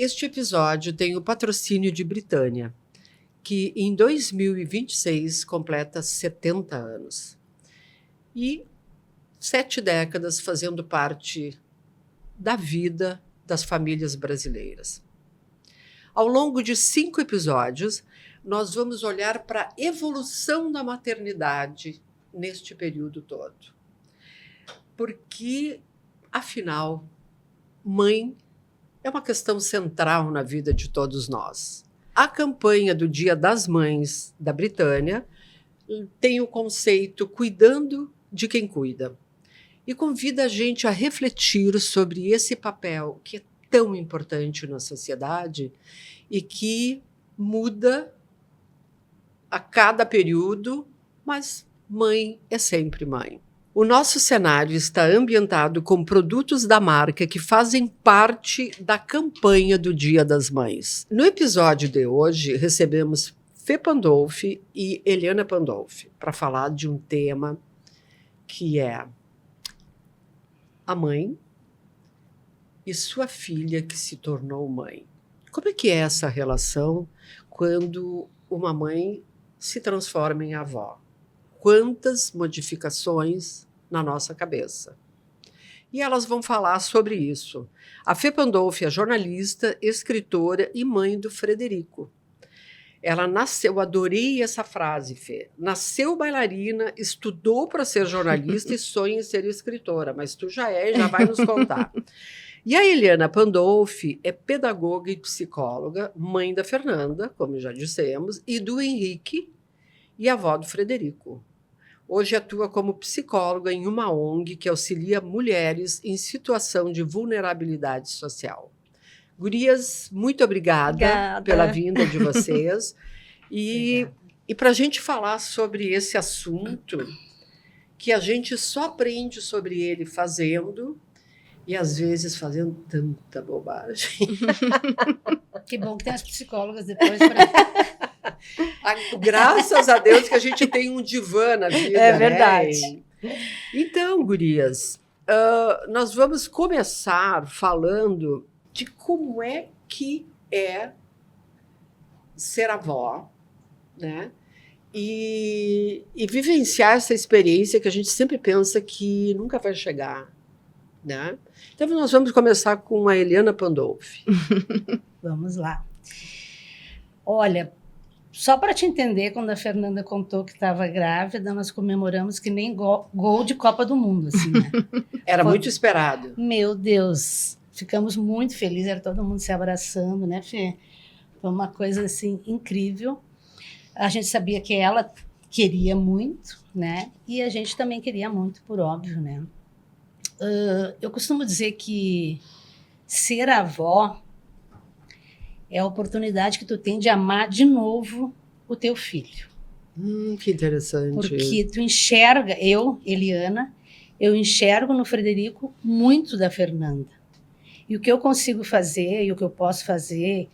Este episódio tem o patrocínio de Britânia, que em 2026 completa 70 anos. E 7 décadas fazendo parte da vida das famílias brasileiras. Ao longo de 5 episódios, nós vamos olhar para a evolução da maternidade neste período todo. Porque, afinal, mãe é uma questão central na vida de todos nós. A campanha do Dia das Mães da Britânia tem o conceito Cuidando de quem cuida e convida a gente a refletir sobre esse papel que é tão importante na sociedade e que muda a cada período, mas mãe é sempre mãe. O nosso cenário está ambientado com produtos da marca que fazem parte da campanha do Dia das Mães. No episódio de hoje, recebemos Fê Pandolfi e Eliana Pandolfi para falar de um tema que é a mãe e sua filha que se tornou mãe. Como é que é essa relação quando uma mãe se transforma em avó? Quantas modificações na nossa cabeça. E elas vão falar sobre isso. A Fê Pandolfi é jornalista, escritora e mãe do Frederico. Ela nasceu, adorei essa frase, Fê. Nasceu bailarina, estudou para ser jornalista e sonha em ser escritora, mas tu já vai nos contar. E a Eliana Pandolfi é pedagoga e psicóloga, mãe da Fernanda, como já dissemos, e do Henrique e avó do Frederico. Hoje atua como psicóloga em uma ONG que auxilia mulheres em situação de vulnerabilidade social. Gurias, muito obrigada pela vinda de vocês. E para a gente falar sobre esse assunto, que a gente só aprende sobre ele fazendo, e às vezes fazendo tanta bobagem. Que bom que tem as psicólogas depois para... Graças a Deus que a gente tem um divã na vida. É verdade. Né? Então, gurias, nós vamos começar falando de como é que é ser avó, né? E vivenciar essa experiência que a gente sempre pensa que nunca vai chegar. Né? Então, nós vamos começar com a Eliana Pandolfi. Vamos lá. Olha, só para te entender, quando a Fernanda contou que estava grávida, nós comemoramos que nem gol de Copa do Mundo. Assim, né? Era muito esperado. Meu Deus, ficamos muito felizes, era todo mundo se abraçando, né, Fê? Foi uma coisa assim incrível. A gente sabia que ela queria muito, né? E a gente também queria muito, por óbvio, né? Eu costumo dizer que ser avó é a oportunidade que tu tem de amar de novo o teu filho. Que interessante. Porque tu enxerga, Eliana, eu enxergo no Frederico muito da Fernanda. E o que eu consigo fazer, e o que eu posso fazer,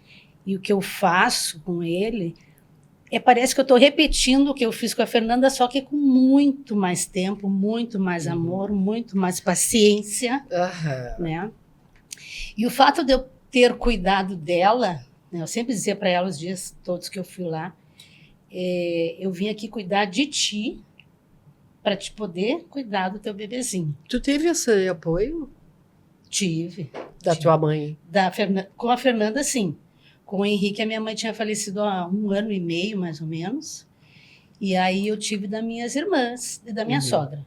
e o que eu faço com ele, parece que eu estou repetindo o que eu fiz com a Fernanda, só que com muito mais tempo, muito mais amor, muito mais paciência. Né? E o fato de eu ter cuidado dela, né, eu sempre dizia para ela os dias todos que eu fui lá, eu vim aqui cuidar de ti para te poder cuidar do teu bebezinho. Tu teve esse apoio? Tive. Tua mãe? Com a Fernanda, sim. Com o Henrique, a minha mãe tinha falecido há 1 ano e meio, mais ou menos. E aí eu tive das minhas irmãs e da minha sogra.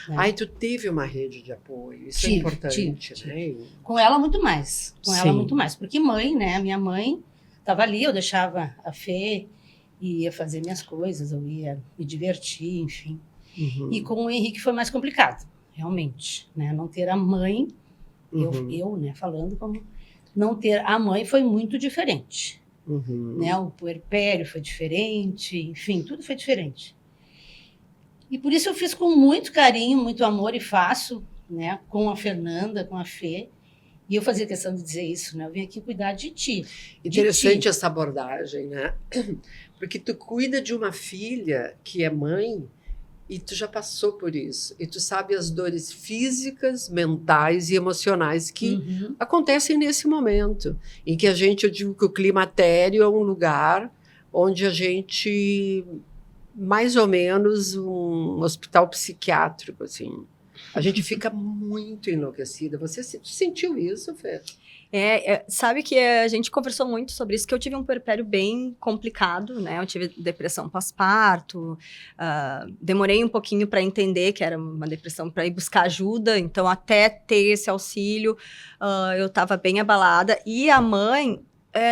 Né? Aí tu teve uma rede de apoio, isso é importante, né? Com ela muito mais, ela muito mais. Porque mãe, né? A minha mãe estava ali, eu deixava a Fê, ia fazer minhas coisas, eu ia me divertir, enfim. E com o Henrique foi mais complicado, realmente. Né? Não ter a mãe, eu né, falando como... Não ter a mãe foi muito diferente. Né? O puerpério foi diferente, enfim, tudo foi diferente. E por isso eu fiz com muito carinho, muito amor e faço, né? Com a Fernanda, com a Fê. E eu fazia questão de dizer isso, né? Eu vim aqui cuidar de ti. Interessante essa abordagem, né? Porque tu cuida de uma filha que é mãe E tu já passou por isso. E tu sabe as dores físicas, mentais e emocionais que acontecem nesse momento. Em que eu digo que o climatério é um lugar onde a gente, mais ou menos, um hospital psiquiátrico, assim. A gente fica muito enlouquecida. Você sentiu isso, Fê? Sabe que a gente conversou muito sobre isso, que eu tive um puerpério bem complicado, né? Eu tive depressão pós-parto, demorei um pouquinho para entender que era uma depressão, para ir buscar ajuda, então até ter esse auxílio, eu estava bem abalada, e a mãe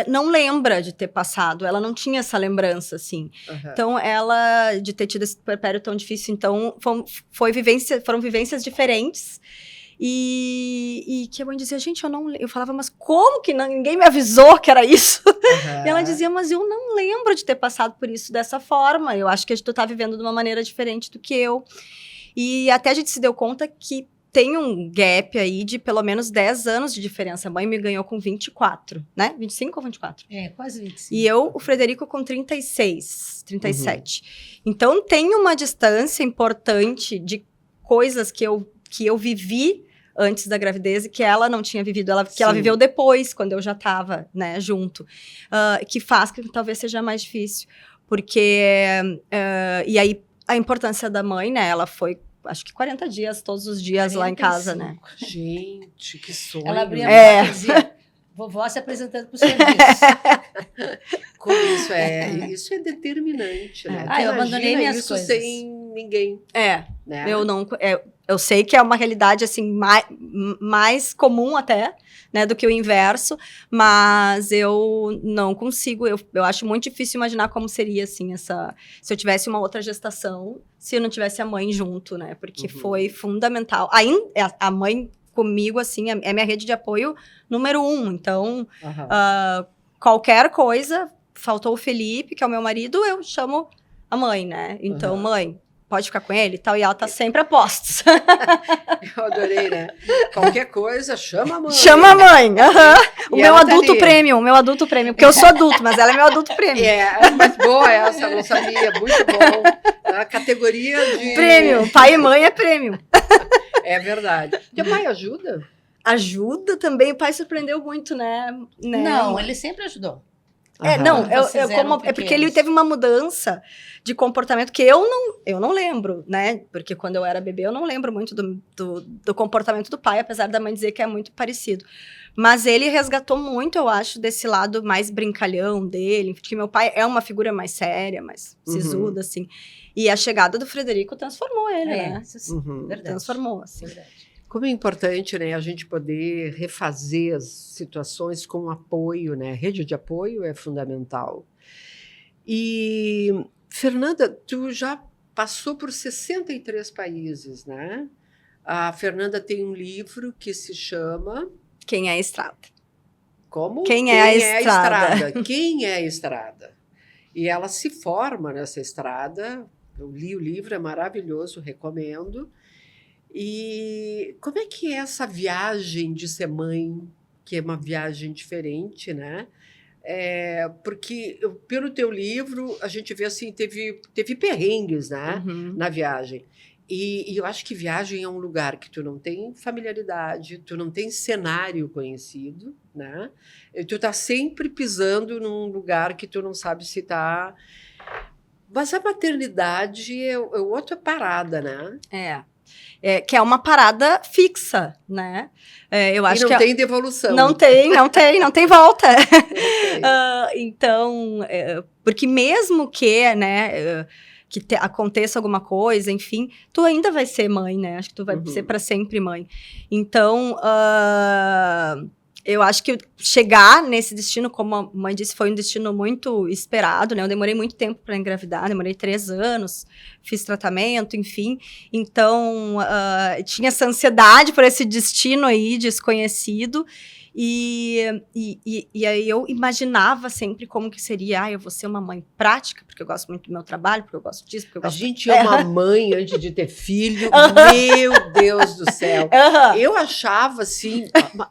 não lembra de ter passado, ela não tinha essa lembrança, assim. Então, ela, de ter tido esse puerpério tão difícil, então, foram vivências diferentes. E que a mãe dizia, gente, eu falava, mas como que ninguém me avisou que era isso? E ela dizia, mas eu não lembro de ter passado por isso dessa forma, eu acho que tu tá vivendo de uma maneira diferente do que eu. E até a gente se deu conta que tem um gap aí de pelo menos 10 anos de diferença. A mãe me ganhou com 24, né? 25 ou 24? Quase 25. E o Frederico com 36, 37. Então, tem uma distância importante de coisas que eu vivi antes da gravidez e que ela não tinha vivido, que ela viveu depois, quando eu já estava, né, junto, que faz que talvez seja mais difícil, porque, e aí, a importância da mãe, né, ela foi, acho que 40 dias, todos os dias 45. Lá em casa, né. Gente, que sonho. Ela abria a boca e dizia, vovó se apresentando para o serviço. Como isso é determinante, né? Eu abandonei minhas isso coisas. Sem ninguém. Né? Eu sei que é uma realidade, assim, mais comum até, né, do que o inverso, mas eu não consigo, eu acho muito difícil imaginar como seria, assim, se eu tivesse uma outra gestação, se eu não tivesse a mãe junto, né, porque foi fundamental. A mãe comigo, assim, é minha rede de apoio número 1, então, qualquer coisa, faltou o Felipe, que é o meu marido, eu chamo a mãe, né, então, mãe, pode ficar com ele e tal, e ela tá sempre a postos. Eu adorei, né? Qualquer coisa, chama a mãe. Chama a mãe, O meu adulto tá premium, porque eu sou adulto, mas ela é meu adulto premium. Mas boa essa, não sabia, muito bom. A categoria de... Premium, pai e mãe é premium. É verdade. Teu pai ajuda? Ajuda também, o pai surpreendeu muito, né? Não, ele sempre ajudou. Porque ele teve uma mudança de comportamento que eu não lembro, né? Porque quando eu era bebê, eu não lembro muito do comportamento do pai, apesar da mãe dizer que é muito parecido. Mas ele resgatou muito, eu acho, desse lado mais brincalhão dele, porque meu pai é uma figura mais séria, mais sisuda, assim. E a chegada do Frederico transformou ele, né? Isso sim, verdade. Transformou, assim. Verdade. Como é importante, né, a gente poder refazer as situações com apoio, né? A rede de apoio é fundamental. E, Fernanda, tu já passou por 63 países, né? A Fernanda tem um livro que se chama... Quem é a Estrada? Como? Quem é a Estrada? Quem é a Estrada? E ela se forma nessa estrada. Eu li o livro, é maravilhoso, recomendo. E como é que é essa viagem de ser mãe, que é uma viagem diferente, né? Porque pelo teu livro a gente vê assim, teve perrengues, né, na viagem. E eu acho que viagem é um lugar que tu não tem familiaridade, tu não tem cenário conhecido, né? E tu tá sempre pisando num lugar que tu não sabe se tá... Mas a maternidade é outra parada, né? Que é uma parada fixa, né? Eu acho e não tem devolução. Não tem volta. Então, porque mesmo que, né, aconteça alguma coisa, enfim, tu ainda vai ser mãe, né? Acho que tu vai ser para sempre mãe. Então, eu acho que chegar nesse destino, como a mãe disse, foi um destino muito esperado, né? Eu demorei muito tempo para engravidar, demorei 3 anos, fiz tratamento, enfim. Então, tinha essa ansiedade por esse destino aí desconhecido. E aí eu imaginava sempre como que seria, eu vou ser uma mãe prática, porque eu gosto muito do meu trabalho, porque eu gosto disso, porque eu A gosto... gente é uma mãe antes de ter filho. Meu Deus do céu. Eu achava assim,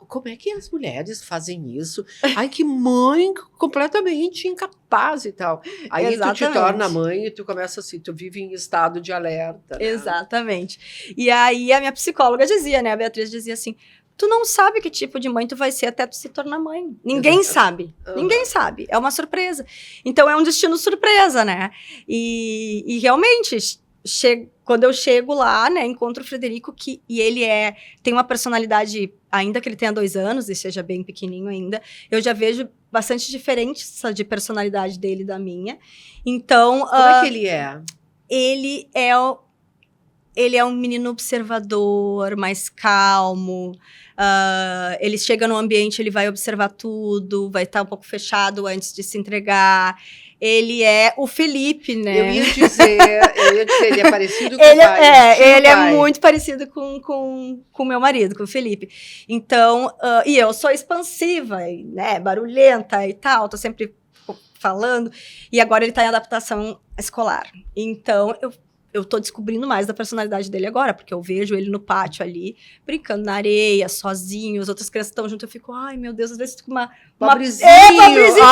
como é que as mulheres fazem isso? Ai, que mãe completamente incapaz e tal. Aí tu te Exatamente. torna mãe e tu começa assim, tu vive em estado de alerta. Né? Exatamente. E aí a minha psicóloga dizia, né, a Beatriz dizia assim, tu não sabe que tipo de mãe tu vai ser até tu se tornar mãe. Ninguém sabe. Ninguém sabe. É uma surpresa. Então é um destino surpresa, né? E realmente, quando eu chego lá, né, encontro o Frederico, e ele tem uma personalidade, ainda que ele tenha 2 anos e seja bem pequenininho ainda, eu já vejo bastante diferença de personalidade dele da minha. Então... Como é que ele é? Ele é um menino observador, mais calmo. Ele chega no ambiente, ele vai observar tudo, vai estar um pouco fechado antes de se entregar. Ele é o Felipe, né? Eu ia dizer, ele é parecido com o pai. Ele é muito parecido com o meu marido, com o Felipe. Então, e eu sou expansiva, né, barulhenta e tal, tô sempre falando. E agora ele tá em adaptação escolar. Então, eu tô descobrindo mais da personalidade dele agora, porque eu vejo ele no pátio ali, brincando na areia, sozinho, as outras crianças estão junto, eu fico, ai, meu Deus, às vezes fico Pobrezinho! Pobrezinho!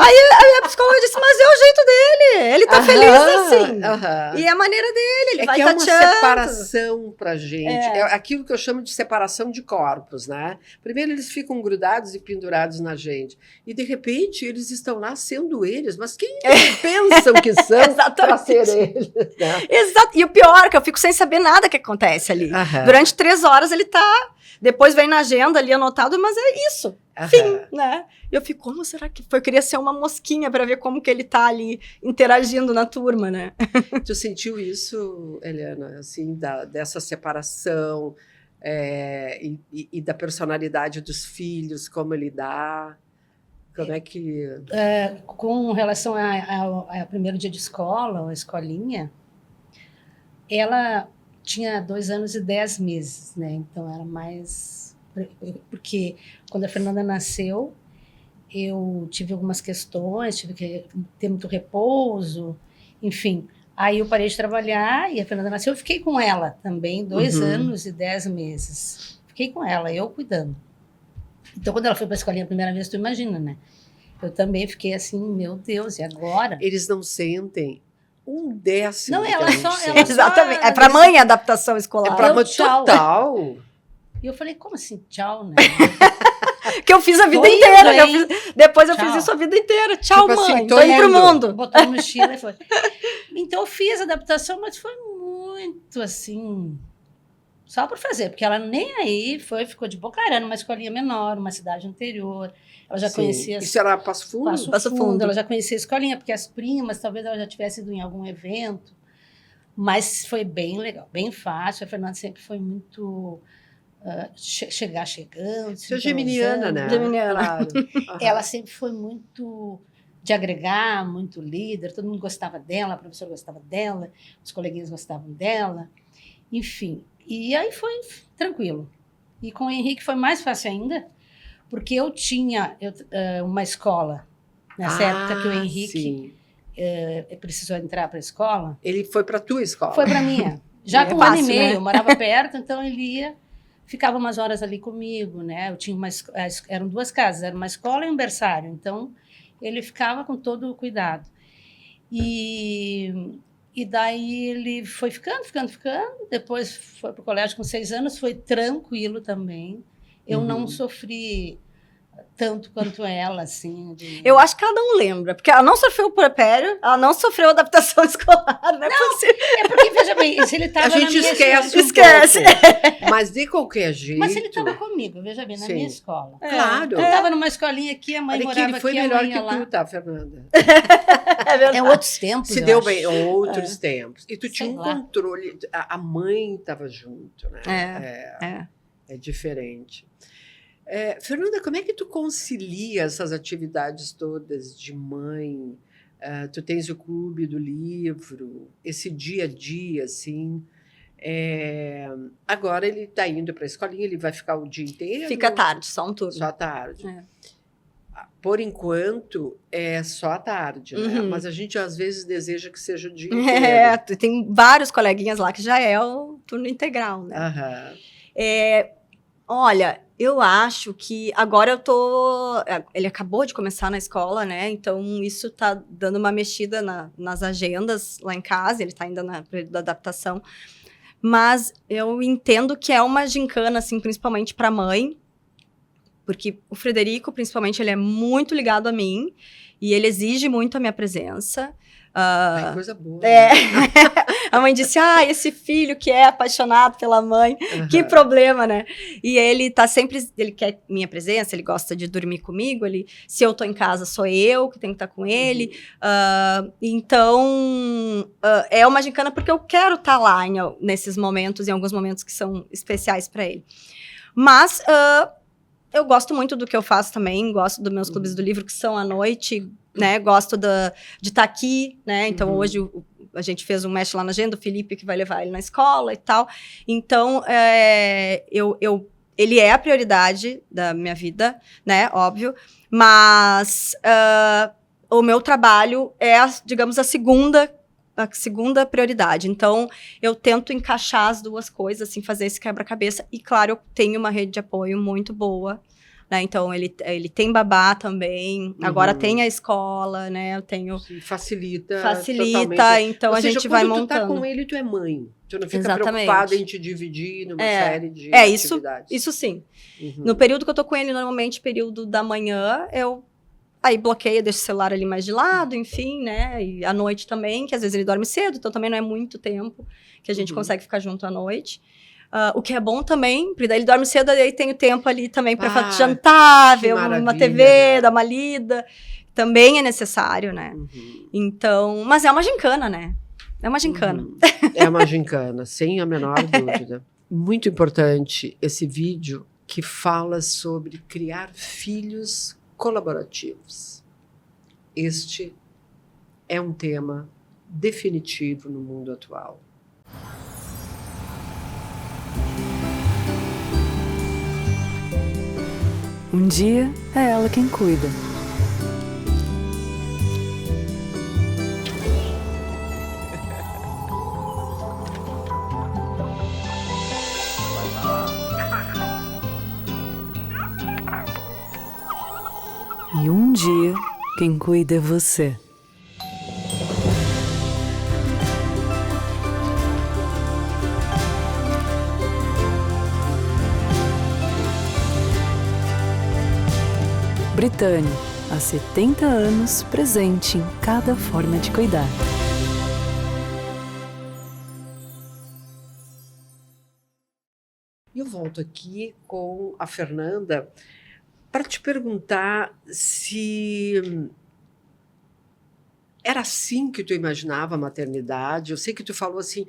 Aí a psicóloga disse, mas é o jeito dele, ele tá feliz assim. E é a maneira dele, ele vai tateando. É uma separação pra gente, é aquilo que eu chamo de separação de corpos, né? Primeiro eles ficam grudados e pendurados na gente, e de repente eles estão lá sendo eles, mas quem eles pensam que são para ser eles, né? Exato. E o pior é que eu fico sem saber nada que acontece ali. Durante 3 horas ele tá... Depois vem na agenda ali anotado, mas é isso. Fim, né? E eu fico, como será que foi? Eu queria ser uma mosquinha para ver como que ele tá ali interagindo na turma, né? Tu sentiu isso, Eliana, assim, dessa separação e da personalidade dos filhos, como ele dá? Como é que... Com relação ao primeiro dia de escola, a escolinha, ela tinha 2 anos e 10 meses, né? Então era mais... Porque quando a Fernanda nasceu, eu tive algumas questões, tive que ter muito repouso, enfim. Aí eu parei de trabalhar e a Fernanda nasceu, eu fiquei com ela também, 2 anos e 10 meses. Fiquei com ela, eu cuidando. Então, quando ela foi para a escolinha a primeira vez, tu imagina, né? Eu também fiquei assim, meu Deus, e agora? Eles não sentem 1/10. Não, ela só... Exatamente. É para mãe a adaptação escolar. É para mãe total. E eu falei, como assim, tchau, né? Que eu fiz a vida inteira. Depois eu fiz isso a vida inteira. Tchau, tipo mãe, assim, tô indo pro mundo. Botou a mochila e foi. Então eu fiz a adaptação, mas foi muito assim... Só por fazer, porque ela nem aí ficou de boca, era numa escolinha menor, uma cidade interior. Ela já conhecia... Isso era Passo Fundo? Passo Fundo. Ela já conhecia a escolinha, porque as primas, talvez ela já tivesse ido em algum evento. Mas foi bem legal, bem fácil. A Fernanda sempre foi muito... chegando. Você é geminiana, né? Geminiana. Claro. Ela sempre foi muito de agregar, muito líder. Todo mundo gostava dela, a professora gostava dela, os coleguinhas gostavam dela. Enfim... E aí foi tranquilo. E com o Henrique foi mais fácil ainda, porque eu tinha uma escola, nessa época que o Henrique precisou entrar para a escola. Ele foi para a tua escola? Foi para a minha. Já com 1 ano e meio, eu morava perto, então ele ficava umas horas ali comigo, né? Eu tinha eram 2 casas, era uma escola e um berçário, então ele ficava com todo o cuidado. E daí ele foi ficando, depois foi para o colégio com 6 anos, foi tranquilo também. Eu não sofri tanto quanto ela, assim. Eu acho que ela não lembra, porque ela não sofreu o puerpério, ela não sofreu adaptação escolar, não é possível. É porque, veja bem, se ele estava na minha esquece. Mas de qualquer jeito... Mas ele estava comigo, veja bem, na minha escola. Claro. Eu estava numa escolinha aqui, a mãe morava aqui, ele foi melhor que tu, tá, Fernanda? É verdade. É outros tempos, Se deu bem, outros tempos. E tu tinha um controle, a mãe estava junto, né? É diferente. Fernanda, como é que tu concilia essas atividades todas de mãe? Tu tens o clube do livro, esse dia a dia, assim, Agora ele está indo para a escolinha, ele vai ficar o dia inteiro? Fica tarde, só um turno. Só à tarde. É. Por enquanto, é só à tarde, né? Uhum. Mas a gente, às vezes, deseja que seja o dia inteiro. Tem vários coleguinhas lá que já é o turno integral, né? Aham. Olha, eu acho que agora ele acabou de começar na escola, né? Então, isso tá dando uma mexida nas agendas lá em casa, ele tá ainda na período da adaptação. Mas eu entendo que é uma gincana, assim, principalmente para a mãe, porque o Frederico, principalmente, ele é muito ligado a mim e ele exige muito a minha presença. Ai, coisa boa. Né? A mãe disse, esse filho que é apaixonado pela mãe, que problema, né? E ele tá sempre, ele quer minha presença, ele gosta de dormir comigo, se eu tô em casa, sou eu que tenho que estar com ele. Então, é uma gincana porque eu quero estar lá nesses momentos, em alguns momentos que são especiais para ele. Mas eu gosto muito do que eu faço também, gosto dos meus clubes do livro, que são à noite, né? Gosto de estar aqui, né? Então, hoje a gente fez um mexe lá na agenda, o Felipe que vai levar ele na escola e tal. Então, ele é a prioridade da minha vida, né? Óbvio. Mas o meu trabalho é, digamos, a segunda prioridade. Então, eu tento encaixar as duas coisas, assim, fazer esse quebra-cabeça. E, claro, eu tenho uma rede de apoio muito boa, né? Então, ele tem babá também. Agora tem a escola, né? Eu tenho... Facilita Facilita, totalmente. então Ou a seja, gente vai montando. Quando tu tá com ele, tu é mãe. Tu não fica Exatamente. preocupada em te dividir numa série de atividades. Isso sim. No período que eu tô com ele, normalmente, período da manhã, aí bloqueia, deixa o celular ali mais de lado, enfim, né? E à noite também, que às vezes ele dorme cedo, então também não é muito tempo que a gente consegue ficar junto à noite. O que é bom também, porque daí ele dorme cedo, aí tem o tempo ali também para jantar, ver uma TV, né? Dar uma lida. Também é necessário, né? Então, mas é uma gincana, né? É uma gincana. É uma gincana, sem a menor dúvida. Muito importante esse vídeo que fala sobre criar filhos colaborativos. Este é um tema definitivo no mundo atual. Um dia é ela quem cuida. E um dia quem cuida é você. Britânia, há 70 anos, presente em cada forma de cuidar. Eu volto aqui com a Fernanda para te perguntar se era assim que tu imaginava a maternidade. Eu sei que tu falou assim,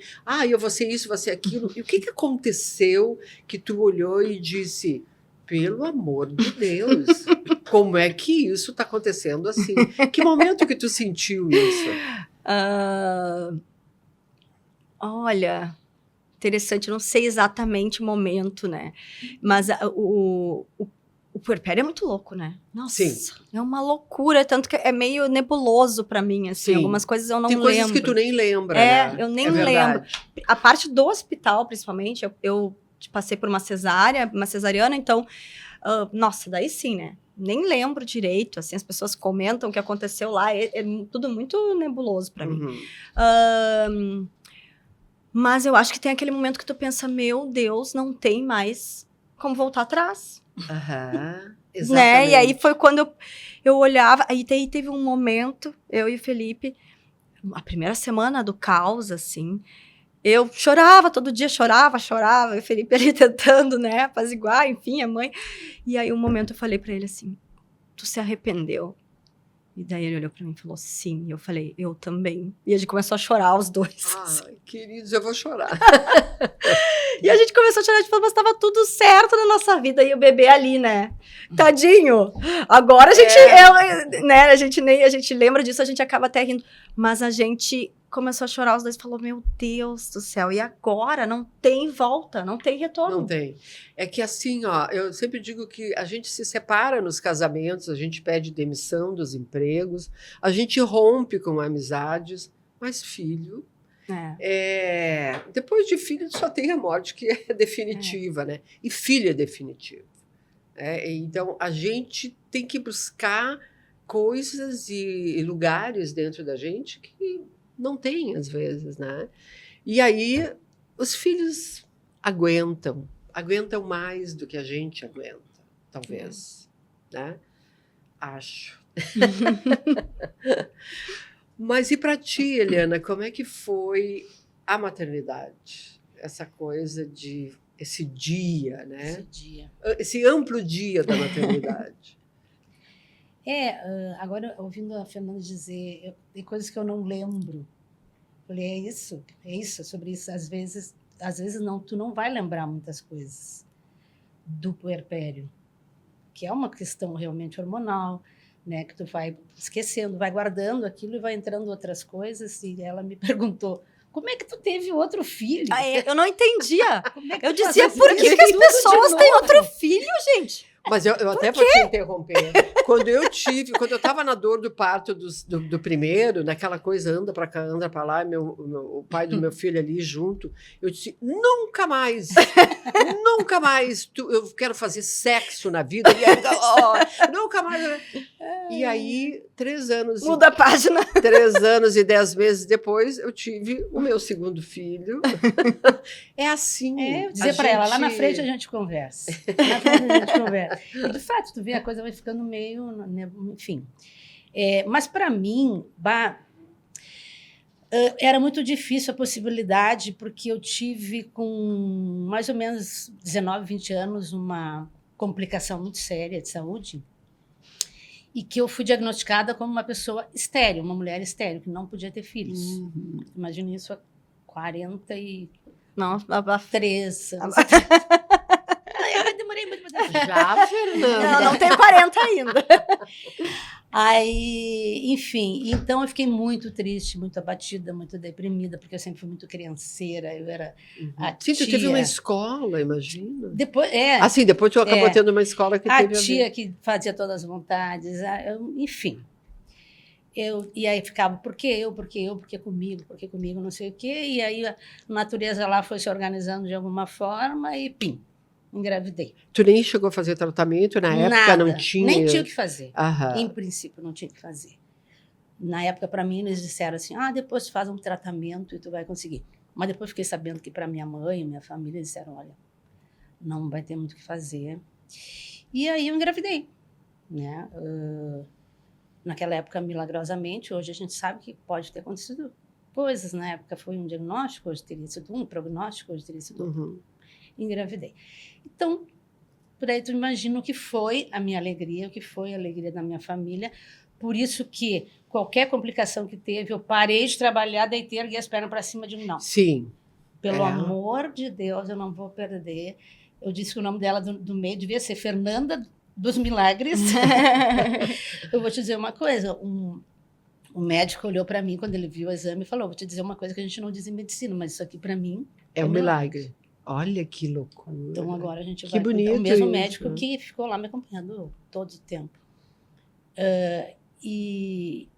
eu vou ser isso, vou ser aquilo. E o que aconteceu que tu olhou e disse... Pelo amor de Deus, como é que isso está acontecendo assim? Que momento que tu sentiu isso? Olha, interessante, não sei exatamente o momento, né? Mas o puerpério é muito louco, né? Nossa, Sim. É uma loucura, tanto que é meio nebuloso para mim, assim. Sim. Algumas coisas eu não lembro. Tem coisas que tu nem lembra, né? Eu nem lembro. A parte do hospital, principalmente, eu passei por uma cesariana, então, nossa, daí sim, né? Nem lembro direito, assim, as pessoas comentam o que aconteceu lá, é tudo muito nebuloso para mim. Mas eu acho que tem aquele momento que tu pensa, meu Deus, não tem mais como voltar atrás. Exatamente. Né? E aí foi quando eu olhava, aí teve um momento, eu e o Felipe, a primeira semana do caos, assim, eu chorava, todo dia chorava, e o Felipe ali tentando, né, apaziguar, enfim, a mãe. E aí, um momento, eu falei pra ele assim, tu se arrependeu? E daí ele olhou pra mim e falou, sim. E eu falei, eu também. E a gente começou a chorar, os dois. Ai, queridos, eu vou chorar. E a gente começou a chorar, a gente falou, mas tava tudo certo na nossa vida. E o bebê ali, né? Tadinho. Agora a gente, né, a gente lembra disso, a gente acaba até rindo. Mas a gente começou a chorar, os dois falou, meu Deus do céu, e agora? Não tem volta, não tem retorno. Não tem. É que assim, ó, eu sempre digo que a gente se separa nos casamentos, a gente pede demissão dos empregos, a gente rompe com amizades, mas filho, depois de filho só tem a morte, que é definitiva, né? E filho é definitivo. Então, a gente tem que buscar coisas e lugares dentro da gente que não tem, às vezes, né? E aí, os filhos aguentam mais do que a gente aguenta, talvez, né? Acho. Mas e para ti, Eliana, como é que foi a maternidade? Essa coisa de esse dia, né? Esse dia. Esse amplo dia da maternidade. Agora, ouvindo a Fernanda dizer, tem coisas que eu não lembro. Falei, é isso, é sobre isso. Às vezes não, tu não vai lembrar muitas coisas do puerpério, que é uma questão realmente hormonal, né? Que tu vai esquecendo, vai guardando aquilo e vai entrando outras coisas. E ela me perguntou, como é que tu teve outro filho? Eu não entendia. Eu dizia, por que as pessoas têm outro filho, gente? Mas eu até vou te interromper. Quando eu estava na dor do parto do primeiro, naquela coisa, anda para cá, anda para lá, o pai do meu filho ali junto, eu disse, nunca mais, eu quero fazer sexo na vida, nunca mais. E aí, 3 anos... Muda a página. 3 anos e 10 meses depois, eu tive o meu segundo filho. É assim. Eu dizia para ela, lá na frente a gente conversa. Na frente a gente conversa. E, de fato, tu vê, a coisa vai ficando meio... Né, enfim. Mas, para mim, era muito difícil a possibilidade, porque eu tive, com mais ou menos 19, 20 anos, uma complicação muito séria de saúde, e que eu fui diagnosticada como uma pessoa estéril, uma mulher estéril, que não podia ter filhos. Uhum. Imagine isso há 43 Não, anos. Eu demorei muito para ter. Já, Fernanda? não tenho 40 ainda. Aí, enfim, então eu fiquei muito triste, muito abatida, muito deprimida, porque eu sempre fui muito crianceira, eu era a Sim, tu tia. teve uma escola, imagina. Depois, Assim, depois tu acabou tendo uma escola que a teve tia que fazia todas as vontades, enfim. E aí ficava, por que comigo, não sei o quê, e aí a natureza lá foi se organizando de alguma forma e pim, engravidei. Tu nem chegou a fazer tratamento na época? Nada, Não tinha? nem tinha o que fazer. Aham. Em princípio, não tinha o que fazer. Na época, para mim, eles disseram assim, depois tu faz um tratamento e tu vai conseguir. Mas depois fiquei sabendo que para minha mãe e minha família disseram, olha, não vai ter muito o que fazer. E aí eu engravidei, né? Naquela época, milagrosamente, hoje a gente sabe que pode ter acontecido coisas. Na época foi um diagnóstico, hoje teria sido um prognóstico, hoje teria sido Uhum. Engravidei. Então, por aí tu imagina o que foi a minha alegria, o que foi a alegria da minha família. Por isso que qualquer complicação que teve, eu parei de trabalhar, deitei, erguei as pernas para cima e digo, não. Sim. Pelo amor de Deus, eu não vou perder. Eu disse que o nome dela do meio devia ser Fernanda dos Milagres. Eu vou te dizer uma coisa, o médico olhou para mim quando ele viu o exame e falou, vou te dizer uma coisa que a gente não diz em medicina, mas isso aqui para mim é um milagre. Olha que loucura. Então agora a gente que vai... bonito o mesmo isso, médico né? que ficou lá me acompanhando todo o tempo. E,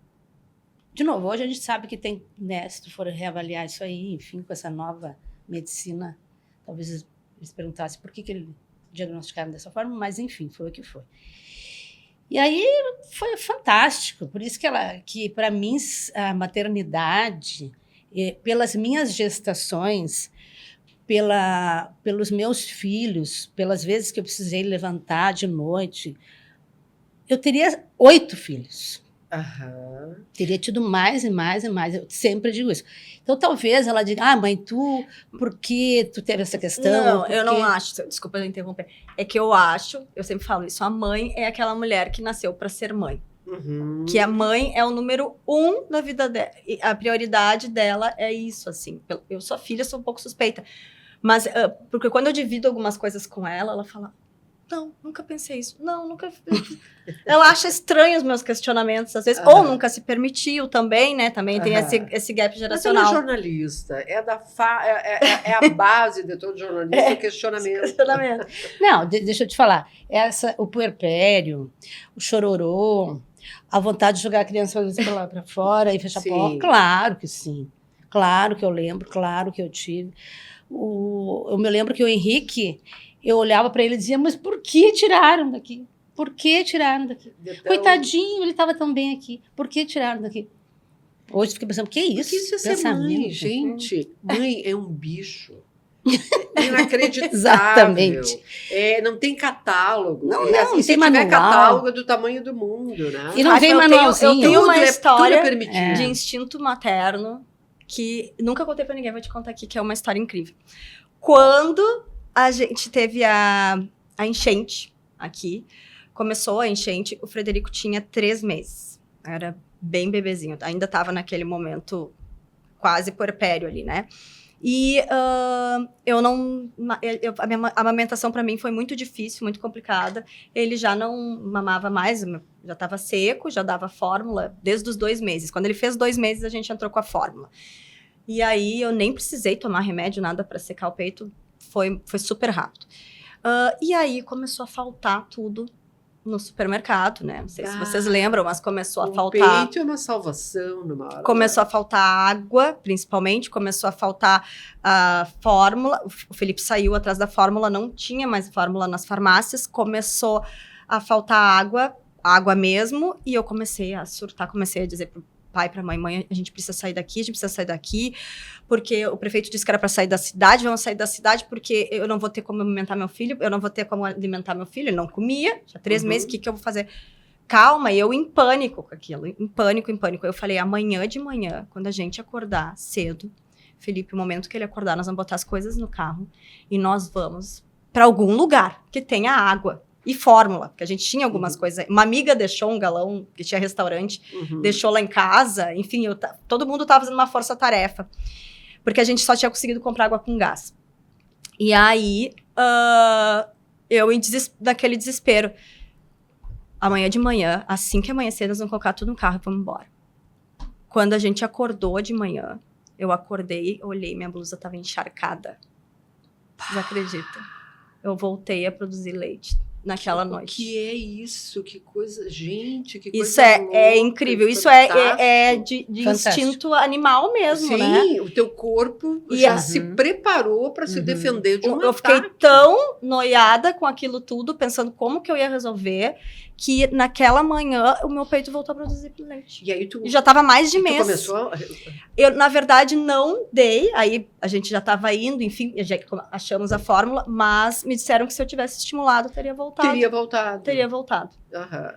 de novo, hoje a gente sabe que tem, né, se tu for reavaliar isso aí, enfim, com essa nova medicina, talvez eles perguntassem por que ele diagnosticaram dessa forma, mas enfim, foi o que foi. E aí foi fantástico, por isso que para mim a maternidade, pelas minhas gestações, pelos meus filhos, pelas vezes que eu precisei levantar de noite, eu teria 8 filhos. Aham. Teria tido mais e mais e mais. Eu sempre digo isso. Então, talvez ela diga, mãe, por que tu teve essa questão? Não, eu não acho. Desculpa eu interromper. É que eu sempre falo isso, a mãe é aquela mulher que nasceu para ser mãe. Uhum. Que a mãe é o número 1 da vida dela. E a prioridade dela é isso, assim. Eu sou filha, sou um pouco suspeita. Mas, porque quando eu divido algumas coisas com ela, ela fala, Não, nunca pensei isso. Não, nunca. Ela acha estranho os meus questionamentos, às vezes. Ou nunca se permitiu também, né? Também tem esse gap Mas geracional. ela é jornalista, é a base de todo jornalista, o questionamento. Questionamento. Não, deixa eu te falar. O puerpério, o chororô, a vontade de jogar a criança lá para fora e fechar a Sim. porta. Claro que sim. Claro que eu lembro, claro que eu tive. Eu me lembro que o Henrique, eu olhava para ele e dizia, mas por que tiraram daqui? Por que tiraram daqui? Então, Coitadinho, ele estava tão bem aqui. Por que tiraram daqui? Hoje eu fiquei pensando, que isso? Porque isso é ser mãe, gente. Mãe é um bicho. Inacreditável. Exatamente. Não tem catálogo. Não, E, não se tem tiver manual. catálogo é do tamanho do mundo, né? E não vem manualzinho. Eu tenho uma Tudo história é permitido. de instinto materno que nunca contei pra ninguém, vou te contar aqui, que é uma história incrível. Quando a gente teve a enchente aqui, começou a enchente, o Frederico tinha 3 meses. Era bem bebezinho, ainda estava naquele momento quase puerpério ali, né? E a minha amamentação para mim foi muito difícil, muito complicada. Ele já não mamava mais, já estava seco, já dava fórmula desde os 2 meses. Quando ele fez 2 meses, a gente entrou com a fórmula. E aí eu nem precisei tomar remédio, nada para secar o peito, foi super rápido. E aí começou a faltar tudo no supermercado, né? Não sei se vocês lembram, mas começou a faltar. O peito é uma salvação numa hora. Começou a faltar água, principalmente, começou a faltar a fórmula. O Felipe saiu atrás da fórmula, não tinha mais fórmula nas farmácias, começou a faltar água mesmo, e eu comecei a surtar, comecei a dizer pro pai, pra mãe, a gente precisa sair daqui, porque o prefeito disse que era para sair da cidade, vamos sair da cidade porque eu não vou ter como alimentar meu filho, ele não comia, já 3 meses, o que eu vou fazer? Calma, eu em pânico com aquilo, em pânico. Eu falei, amanhã de manhã, quando a gente acordar cedo, Felipe, o momento que ele acordar, nós vamos botar as coisas no carro e nós vamos para algum lugar que tenha água. E fórmula, porque a gente tinha algumas coisas. Uma amiga deixou um galão, que tinha restaurante, deixou lá em casa. Enfim, todo mundo estava fazendo uma força-tarefa. Porque a gente só tinha conseguido comprar água com gás. E aí, eu, naquele desespero, amanhã de manhã, assim que amanhecer, nós vamos colocar tudo no carro e vamos embora. Quando a gente acordou de manhã, eu acordei, olhei, minha blusa estava encharcada. Vocês acreditam? Eu voltei a produzir leite naquela noite. O que é isso? Que coisa... Gente, que isso coisa louca, é incrível. Isso é de instinto animal mesmo, né? Sim, o teu corpo já se preparou para se defender de um Eu fiquei tão noiada com aquilo tudo, pensando como que eu ia resolver, que naquela manhã o meu peito voltou a produzir leite. E aí tu... E já estava mais de mês. Começou... Eu, na verdade, não dei. Aí a gente já estava indo, enfim, já achamos a fórmula, mas me disseram que se eu tivesse estimulado, teria voltado. Teria voltado.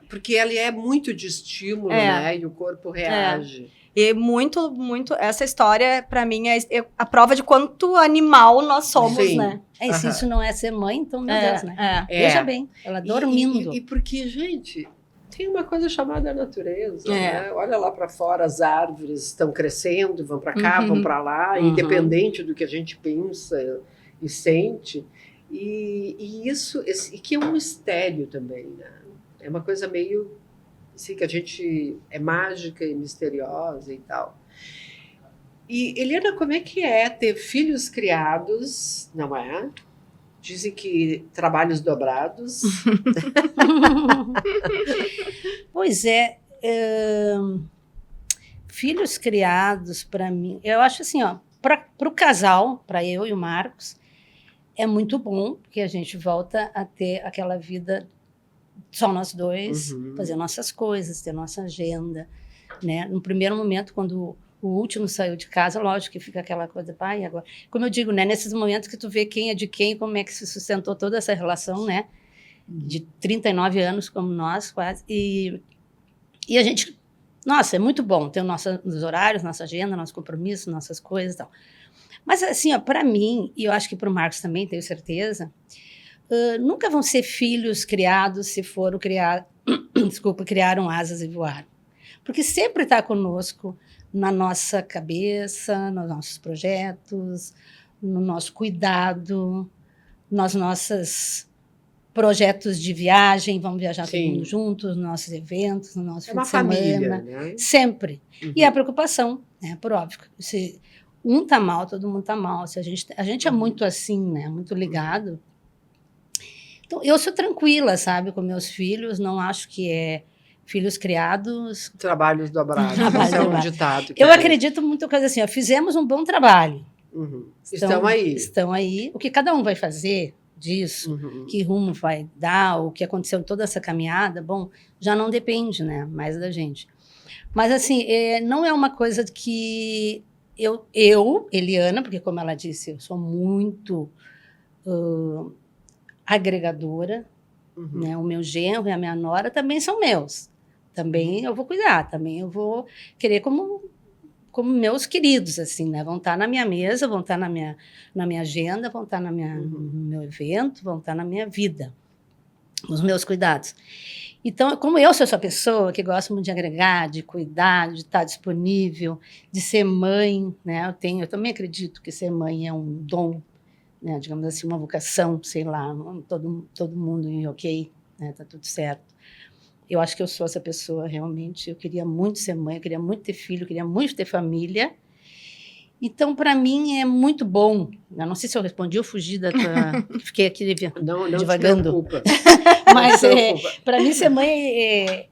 Porque ela é muito de estímulo, né? E o corpo reage. E muito, essa história, para mim, é a prova de quanto animal nós somos, Sim. né? Se isso não é ser mãe, então, meu Deus, né? Veja bem, ela dormindo. E porque, gente, tem uma coisa chamada natureza, né? Olha lá para fora, as árvores estão crescendo, vão para cá, vão para lá, independente do que a gente pensa e sente. E isso, que é um mistério também, né? É uma coisa meio assim, que a gente é mágica e misteriosa e tal. E, Eliana, como é que é ter filhos criados, não é? Dizem que trabalhos dobrados. Pois é, filhos criados, para mim, eu acho assim, ó, para o casal, para eu e o Marcos, é muito bom, porque a gente volta a ter aquela vida só nós dois, fazer nossas coisas, ter nossa agenda, né? No primeiro momento, quando o último saiu de casa, lógico que fica aquela coisa, pai, agora... Como eu digo, né? Nesses momentos que tu vê quem é de quem, como é que se sustentou toda essa relação, né? De 39 anos como nós, quase. E a gente... Nossa, é muito bom ter os horários, nossa agenda, nosso compromisso, nossas coisas e tal. Mas, assim, para mim, e eu acho que para o Marcos também, tenho certeza... nunca vão ser filhos criados se foram criaram asas e voaram. Porque sempre está conosco na nossa cabeça, nos nossos projetos, no nosso cuidado, nas nossas projetos de viagem, vamos viajar todo Sim. mundo juntos, nos nossos eventos, no nosso É fim uma de semana. família, né? Sempre. Uhum. E a preocupação, né? Por óbvio. Se um tá mal, todo mundo tá mal. Se a gente é Uhum. muito assim, né? Muito ligado. Então, eu sou tranquila, sabe, com meus filhos. Não acho que é filhos criados. Trabalhos dobrados. Trabalho Esse é um dobrado. ditado. Que Eu tem. acredito muito coisa assim, ó, fizemos um bom trabalho. Uhum. Estão aí. Estão aí. O que cada um vai fazer disso, Uhum. que rumo vai dar, o que aconteceu em toda essa caminhada, bom, já não depende, né, mais da gente. Mas, assim, não é uma coisa que eu, Eliana, porque, como ela disse, eu sou muito agregadora, Uhum. né, o meu genro e a minha nora também são meus. Também eu vou cuidar, também eu vou querer como meus queridos, assim, né? Vão estar na minha mesa, vão estar na minha agenda, vão estar no meu evento, vão estar na minha vida, os meus cuidados. Então, como eu sou essa pessoa que gosta muito de agregar, de cuidar, de estar disponível, de ser mãe, né? Eu também acredito que ser mãe é um dom, né? Digamos assim, uma vocação, sei lá, todo mundo ok, né? Tá tudo certo. Eu acho que eu sou essa pessoa, realmente. Eu queria muito ser mãe, eu queria muito ter filho, eu queria muito ter família. Então, para mim, é muito bom. Eu não sei se eu respondi ou fugi da tua... Fiquei aqui Não divagando. te preocupa. Mas, Não te preocupa. para mim, ser mãe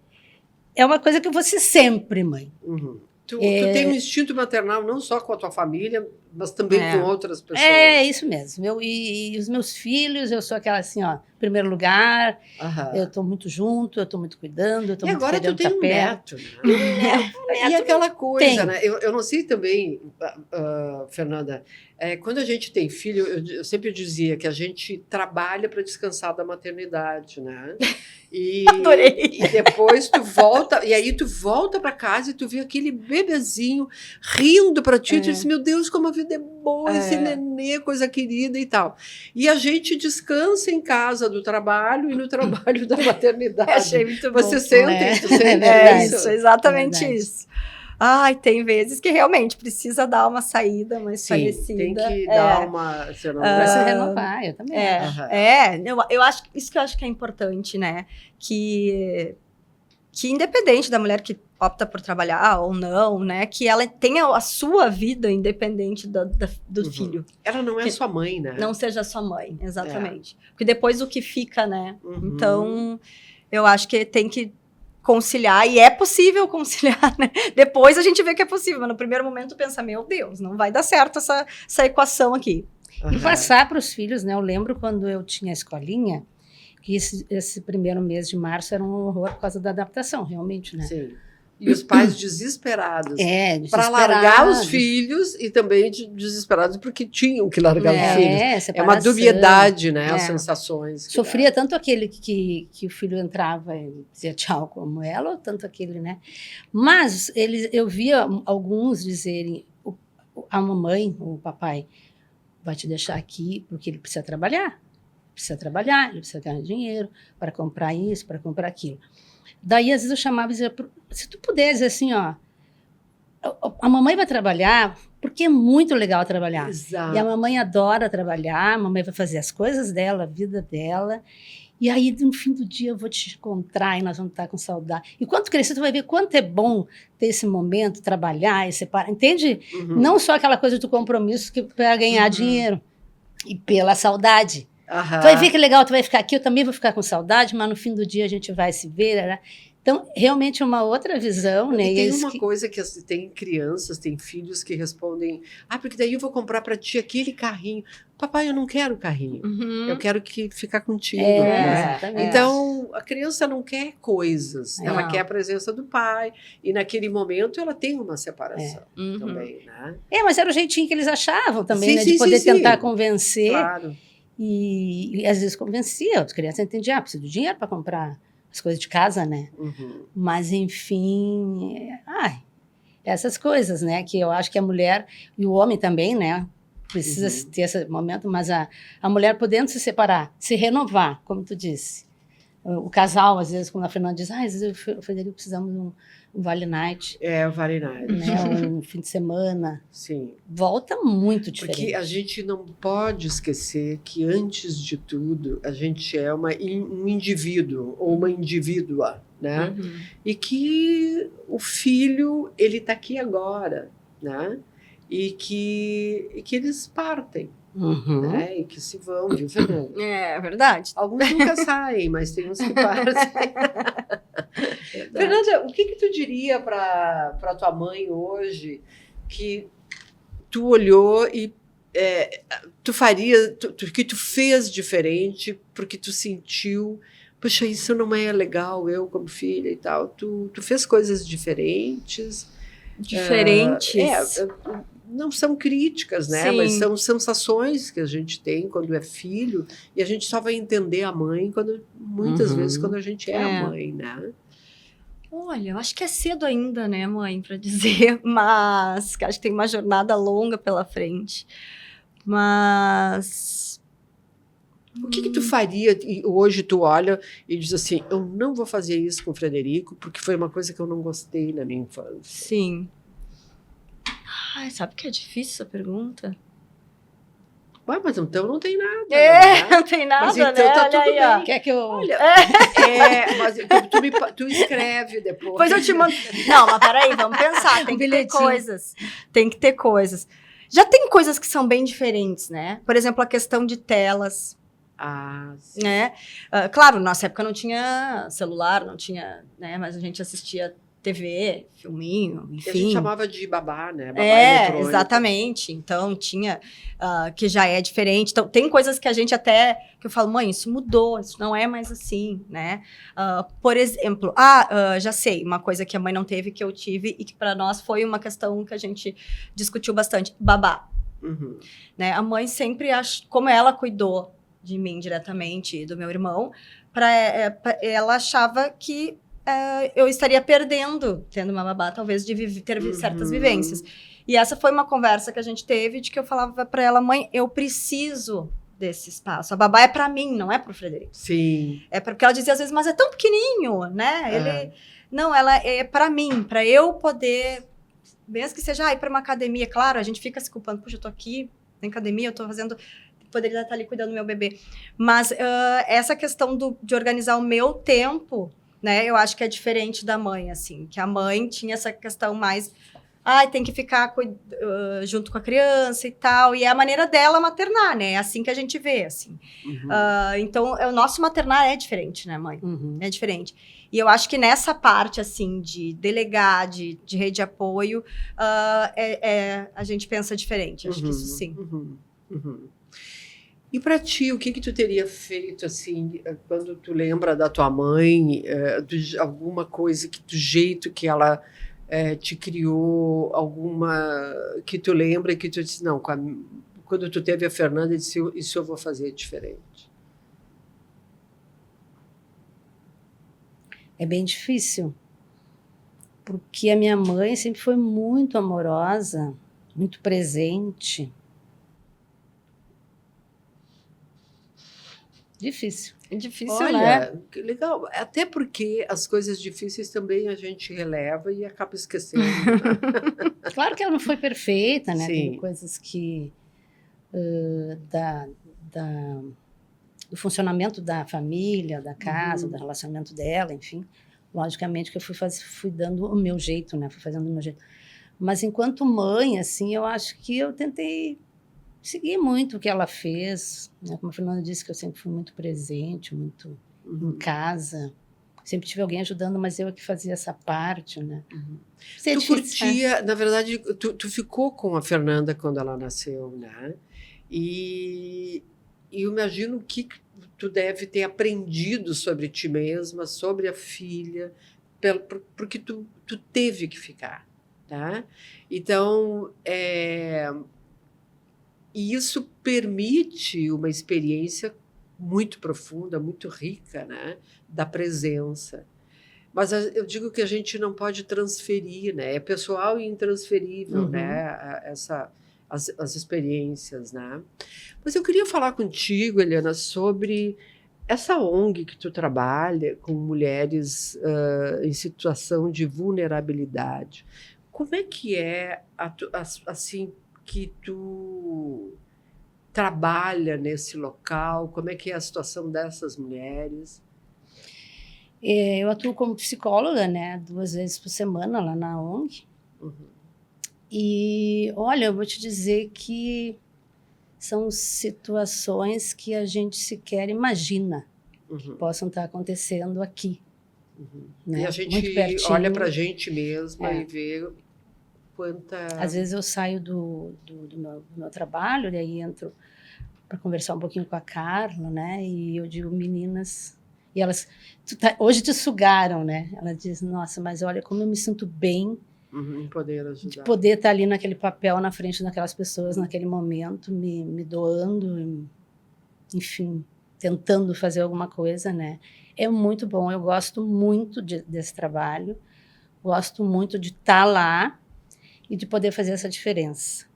é uma coisa que eu vou ser sempre mãe. Uhum. Tu tem um instinto maternal não só com a tua família, mas também É. com outras pessoas. É isso mesmo. E os meus filhos, eu sou aquela assim, ó, primeiro lugar, Aham. eu estou muito junto, eu estou muito cuidando, eu estou E muito agora tu querendo tem estar um perto. neto, né? E aquela coisa, tem. né? Eu não sei também, Fernanda, quando a gente tem filho, eu sempre dizia que a gente trabalha para descansar da maternidade, né? E, Adorei. e depois tu volta, e aí tu volta para casa e tu vê aquele bebezinho rindo para ti, e tu diz, meu Deus, como a vida é boa, esse nenê, coisa querida e tal. E a gente descansa em casa do trabalho e no trabalho da maternidade. Achei muito bom. Você sente, É. tu sente É É verdade. isso, exatamente Verdade. isso. Ai, tem vezes que realmente precisa dar uma saída, uma Sim, esparecida. tem que dar uma... Você não Para se vai- renovar, eu também. Aham. Eu acho isso que eu acho que é importante, né? Que independente da mulher que opta por trabalhar ou não, né? Que ela tenha a sua vida independente do Uhum. filho. Ela não é Que- sua mãe, né? Não seja sua mãe, exatamente. Porque depois o que fica, né? Uhum. Então, eu acho que tem que conciliar, e é possível conciliar, né? Depois a gente vê que é possível, mas no primeiro momento pensa, meu Deus, não vai dar certo essa equação aqui. E Aham. passar para os filhos, né? Eu lembro quando eu tinha a escolinha, que esse primeiro mês de março era um horror por causa da adaptação, realmente, né? Sim. E os pais desesperados. Para largar os desesperados. filhos e também desesperados porque tinham que largar os filhos. É uma separação. dubiedade, né? As É. sensações. que Sofria tanto aquele que o filho entrava e dizia tchau como ela, ou tanto aquele, né? Mas eu via alguns dizerem, a mamãe, o papai, vai te deixar aqui porque ele precisa trabalhar. Ele precisa ganhar dinheiro para comprar isso, para comprar aquilo. Daí, às vezes, eu chamava e dizia, se tu puder dizer assim, ó, a mamãe vai trabalhar porque é muito legal trabalhar. Exato. E a mamãe adora trabalhar, a mamãe vai fazer as coisas dela, a vida dela. E aí, no fim do dia, eu vou te encontrar e nós vamos estar com saudade. E quando crescer, tu vai ver quanto é bom ter esse momento, trabalhar e separar. Entende? Uhum. Não só aquela coisa do compromisso que para ganhar dinheiro e pela saudade. Aham. Tu vai ver que legal, tu vai ficar aqui, eu também vou ficar com saudade, mas no fim do dia a gente vai se ver. Né? Então, realmente é uma outra visão, né? E tem isso uma coisa que tem crianças, tem filhos que respondem, porque daí eu vou comprar para ti aquele carrinho. Papai, eu não quero carrinho. Eu quero ficar contigo. né? Exatamente. Então, a criança não quer coisas, ela Não. quer a presença do pai. E naquele momento ela tem uma separação Uhum. também, né? Mas era o jeitinho que eles achavam também, Sim, né? sim, De poder sim, tentar sim. convencer. Claro. E às vezes convencia, as crianças entendiam, preciso de dinheiro para comprar as coisas de casa, né? Uhum. Mas, enfim, essas coisas, né? Que eu acho que a mulher, e o homem também, né? Precisa ter esse momento, mas a mulher podendo se separar, se renovar, como tu disse, O casal, às vezes, quando a Fernanda diz, às vezes o Frederico precisamos de um Vale Night, É, vale nada. né, um fim de semana. Sim. Volta muito diferente. Porque a gente não pode esquecer que, antes de tudo, a gente é um indivíduo ou uma indivídua, né? Uhum. E que o filho, ele está aqui agora, né? E que eles partem, Uhum. né? E que se vão, viu, Fernanda? É verdade. Alguns nunca saem, mas tem uns que partem. Verdade. Fernanda, o que tu diria para tua mãe hoje que tu olhou e tu faria, que tu fez diferente porque tu sentiu, poxa, isso não é legal, eu como filha e tal. Tu fez coisas diferentes. Diferentes. Não são críticas, né? Sim. Mas são sensações que a gente tem quando é filho, e a gente só vai entender a mãe muitas vezes quando a gente é a mãe, né? Olha, eu acho que é cedo ainda, né, mãe, para dizer, mas acho que tem uma jornada longa pela frente. Mas O que tu faria e hoje tu olha e diz assim, eu não vou fazer isso com o Frederico porque foi uma coisa que eu não gostei na minha infância. sim. Ai, sabe que é difícil essa pergunta? Ué, mas então não tem nada. É, né? não tem nada, Mas então né? tá Olha tudo aí, ó. bem. Quer que eu... Olha, mas tu escreve depois. Depois eu te mando. Não, mas peraí, vamos pensar. Tem que ter bilhetinho. coisas. Tem que ter coisas. Já tem coisas que são bem diferentes, né? Por exemplo, a questão de telas, Ah, sim. né? Claro, na nossa época não tinha celular, não tinha, né? Mas a gente assistia TV, filminho, E a gente enfim. chamava de babá, né? Babá É, eletrônico. exatamente. Então, tinha que já é diferente. Então, tem coisas que a gente até... Que eu falo, mãe, isso mudou, isso não é mais assim, né? Por exemplo, já sei, uma coisa que a mãe não teve, que eu tive, e que para nós foi uma questão que a gente discutiu bastante. Babá, Uhum. né? A mãe sempre, como ela cuidou de mim diretamente e do meu irmão, ela achava que eu estaria perdendo, tendo uma babá, talvez, de ter certas vivências. E essa foi uma conversa que a gente teve, de que eu falava para ela, mãe, eu preciso desse espaço. A babá é para mim, não é para o Frederico. Sim. É porque ela dizia às vezes, mas é tão pequenininho, né? Não, ela é para mim, para eu poder, mesmo que seja ir para uma academia, claro, a gente fica se culpando, puxa, eu tô aqui na academia, eu tô fazendo, poderia estar ali cuidando do meu bebê. Mas essa questão de organizar o meu tempo, né? Eu acho que é diferente da mãe, assim, que a mãe tinha essa questão mais, tem que ficar junto com a criança e tal, e é a maneira dela maternar, né? É assim que a gente vê, assim. Uhum. Então, o nosso maternar é diferente, né, mãe? Uhum. É diferente. E eu acho que nessa parte, assim, de delegar, de rede de apoio, a gente pensa diferente. Acho que isso sim. Uhum. Uhum. E para ti, o que tu teria feito, assim, quando tu lembra da tua mãe, alguma coisa do jeito que ela te criou, alguma que tu lembra que tu disse, não, quando tu teve a Fernanda, disse, isso eu vou fazer diferente? É bem difícil, porque a minha mãe sempre foi muito amorosa, muito presente. Difícil. É difícil, né? Olha, que legal. Até porque as coisas difíceis também a gente releva e acaba esquecendo. Claro que ela não foi perfeita, né? Sim. Tem coisas que do funcionamento da família, da casa, do relacionamento dela, enfim. Logicamente que eu fui dando o meu jeito, né? Fui fazendo o meu jeito. Mas enquanto mãe, assim, eu acho que eu tentei seguir muito o que ela fez, né? Como a Fernanda disse, que eu sempre fui muito presente, muito em casa. Sempre tive alguém ajudando, mas eu é que fazia essa parte, né? Isso é Tu difícil, curtia, na verdade, tu ficou com a Fernanda quando ela nasceu, né? E eu imagino que tu deve ter aprendido sobre ti mesma, sobre a filha, porque tu teve que ficar, tá? Então, e isso permite uma experiência muito profunda, muito rica, né? Da presença. Mas eu digo que a gente não pode transferir, né? É pessoal e intransferível, né? As experiências, né? Mas eu queria falar contigo, Helena, sobre Essa ONG que tu trabalha com mulheres em situação de vulnerabilidade, como é que é assim que tu trabalha nesse local? Como é que é a situação dessas mulheres? Eu atuo como psicóloga, né, 2 vezes por semana lá na ONG. Uhum. E, olha, eu vou te dizer que são situações que a gente sequer imagina que possam estar acontecendo aqui. Né? E a gente Muito pertinho. olha para a gente mesma e vê quanta... Às vezes eu saio do meu trabalho, daí entro para conversar um pouquinho com a Carla, né? E eu digo, meninas... E elas, hoje te sugaram, né? Ela diz, nossa, mas olha como eu me sinto bem em poder ajudar. de poder estar ali naquele papel, na frente daquelas pessoas, naquele momento, me doando, enfim, tentando fazer alguma coisa, né? É muito bom, eu gosto muito desse trabalho, gosto muito de estar lá e de poder fazer essa diferença.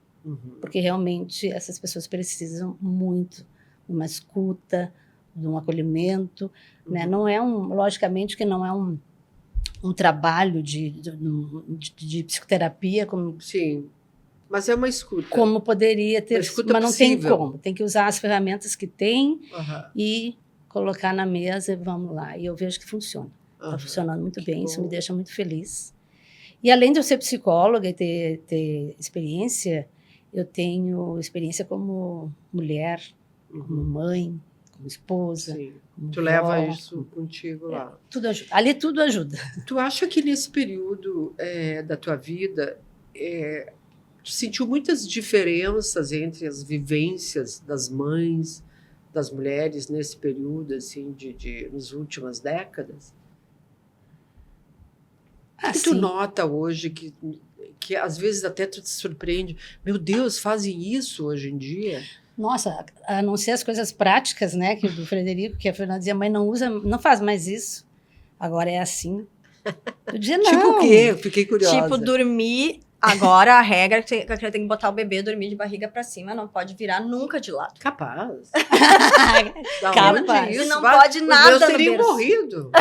Porque realmente essas pessoas precisam muito de uma escuta, de um acolhimento, né? Não é logicamente que não é um trabalho de psicoterapia como, sim, mas é uma escuta. Como poderia ter, mas não tem como. Tem que usar as ferramentas que tem e colocar na mesa e vamos lá. E eu vejo que funciona. Está funcionando muito bem, isso me deixa muito feliz. E além de eu ser psicóloga e ter experiência, eu tenho experiência como mulher, como mãe, como esposa. Sim. Como tu leva isso contigo lá. Tudo ajuda. Ali tudo ajuda. Tu acha que nesse período da tua vida, tu sentiu muitas diferenças entre as vivências das mães, das mulheres nesse período, assim, nas últimas décadas? O que tu nota hoje que às vezes até tu te surpreende? Meu Deus, fazem isso hoje em dia? Nossa, a não ser as coisas práticas, né, que do Frederico, que a Fernanda dizia, mãe, não faz mais isso. Agora é assim. Eu dizia, não. Tipo o quê? Eu fiquei curiosa. Tipo, dormir. Agora a regra é que tem que botar o bebê dormir de barriga pra cima, não pode virar nunca de lado. Capaz. Capaz. E não pode nada no berço. Os meus teriam berço. morrido.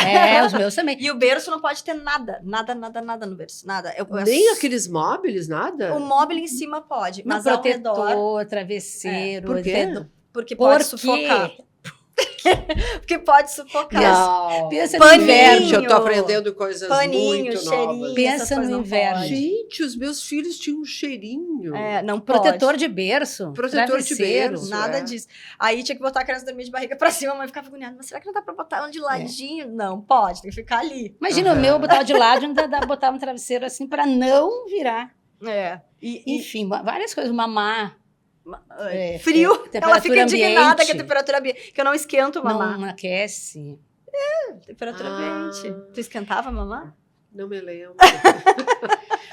Os meus também. E o berço não pode ter nada no berço, nada. Nem aqueles móveis, nada? O móvel em cima pode, mas não, ao redor... protetor, travesseiro. Por quê? Porque pode sufocar. Porque pode sufocar. Não. Pensa Paninho. no inverno. Eu tô aprendendo coisas Paninho, muito cheirinho, novas. Pensa no inverno. Gente, os meus filhos tinham um cheirinho. Não pode. Protetor de berço. Protetor de berço. Nada disso. Aí tinha que botar a criança dormir de barriga pra cima, a mãe ficava agoniada. Mas será que não dá pra botar ela de ladinho? Não, pode, tem que ficar ali. Imagina o meu, botar de lado, ainda botar um travesseiro assim pra não virar. Enfim, várias coisas. Mamar. Frio. Ela fica indignada ambiente. que a temperatura ambiente. Que eu não esquento o mamar. Não aquece. Temperatura ambiente. Tu esquentava mamar? Não me lembro.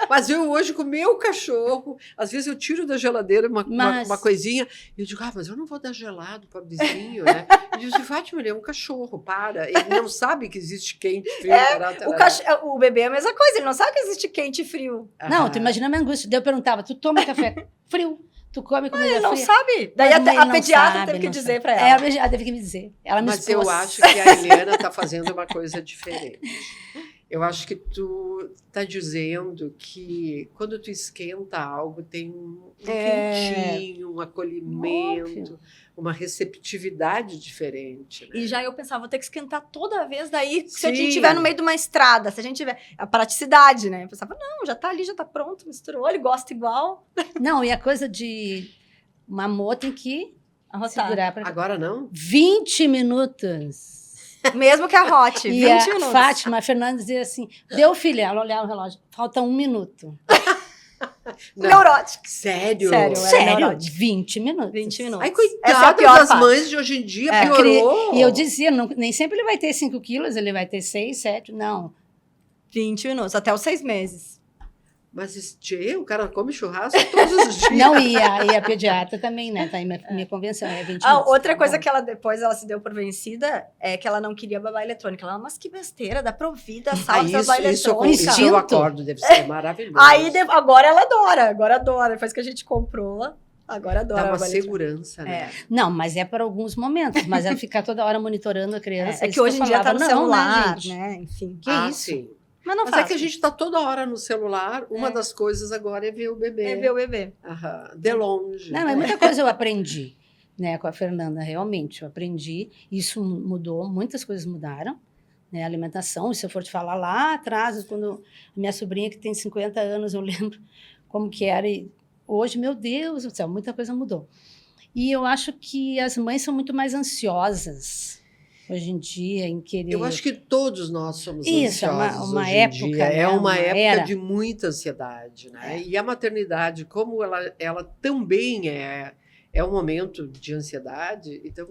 Mas eu hoje com o meu cachorro, às vezes eu tiro da geladeira uma coisinha e eu digo, mas eu não vou dar gelado para o vizinho, né? E eu digo, Fátima, ele é um cachorro, para. Ele não sabe que existe quente, frio, O bebê é a mesma coisa, ele não sabe que existe quente e frio. Não, tu imagina a minha angústia. Daí eu perguntava, tu toma café frio? Tu come comida fria? Ele não sabe. Daí a pediatra teve que dizer para ela. A pediatra teve que me dizer. Ela me Mas expôs. eu acho que a Helena está fazendo uma coisa diferente. Eu acho que tu está dizendo que quando tu esquenta algo, tem um quentinho, um acolhimento, uma receptividade diferente. Né? E já eu pensava, vou ter que esquentar toda vez, daí se a gente estiver no meio de uma estrada, se a gente tiver a praticidade, né? Eu pensava, não, já tá ali, já tá pronto, misturou, ele gosta igual. Não, e a coisa de uma amor tem que segurar para agora não? 20 minutos. Mesmo que a Hot, 20 minutos. Fátima, a Fernanda dizia assim, deu filha, ela olhava o relógio, falta 1 minuto. Neurótico. Sério? Sério, 20 minutos. 20 minutos. Ai, coitada das mães de hoje em dia, piorou. E eu dizia, nem sempre ele vai ter 5 quilos, ele vai ter 6, 7, não. 20 minutos, até os 6 meses. Mas o cara come churrasco todos os dias. Não, e a pediatra também, né? Tá aí minha convenção, é 20 minutos. Outra coisa que ela depois ela se deu por vencida é que ela não queria babá eletrônica. Ela, mas que besteira, dá pra ouvir, dá salve babá eletrônica. Isso eu acordo, deve ser maravilhoso. Aí agora ela adora, agora adora. Depois que a gente comprou, Agora adoro. Dá uma avaliação. segurança, né? Não, mas é para alguns momentos. Mas é ficar toda hora monitorando a criança. É isso que hoje eu em dia tá falava, no não, celular, gente? né? Enfim. Que isso? Sim. Mas não Mas é faz. que a gente está toda hora no celular. Uma das coisas agora é ver o bebê. É ver o bebê. Aham, de longe. Não, mas muita coisa eu aprendi, né, com a Fernanda, realmente. Eu aprendi, isso mudou, muitas coisas mudaram, né, a alimentação. E se eu for te falar lá atrás, quando a minha sobrinha, que tem 50 anos, eu lembro como que era. E hoje, meu Deus do céu, muita coisa mudou. E eu acho que as mães são muito mais ansiosas hoje em dia, em querer... Eu acho que todos nós somos Isso, ansiosos uma hoje época, em dia. né, É uma uma época era. de muita ansiedade, né? E a maternidade, como ela também é um momento de ansiedade, então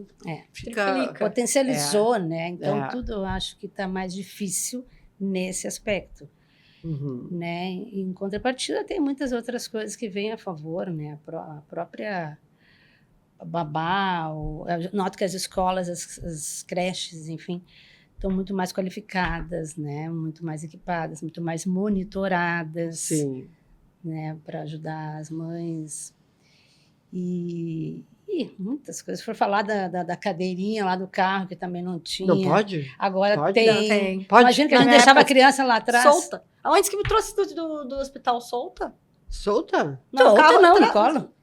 fica... Triplica. Potencializou, né? Então, É. tudo eu acho que está mais difícil nesse aspecto. Uhum. Né? Em contrapartida, tem muitas outras coisas que vêm a favor, né? A própria babá, eu noto que as escolas, as creches, enfim, estão muito mais qualificadas, né? Muito mais equipadas, muito mais monitoradas, Sim. né? Para ajudar as mães. E muitas coisas. Se for falar da cadeirinha lá do carro, que também não tinha. Não pode? Agora Pode? tem. Não, tem. Pode? Imagina que a Na gente minha deixava a época, criança lá atrás. Solta. Aonde que me trouxe do hospital solta? Solta? Não, o carro não, atrás. no colo.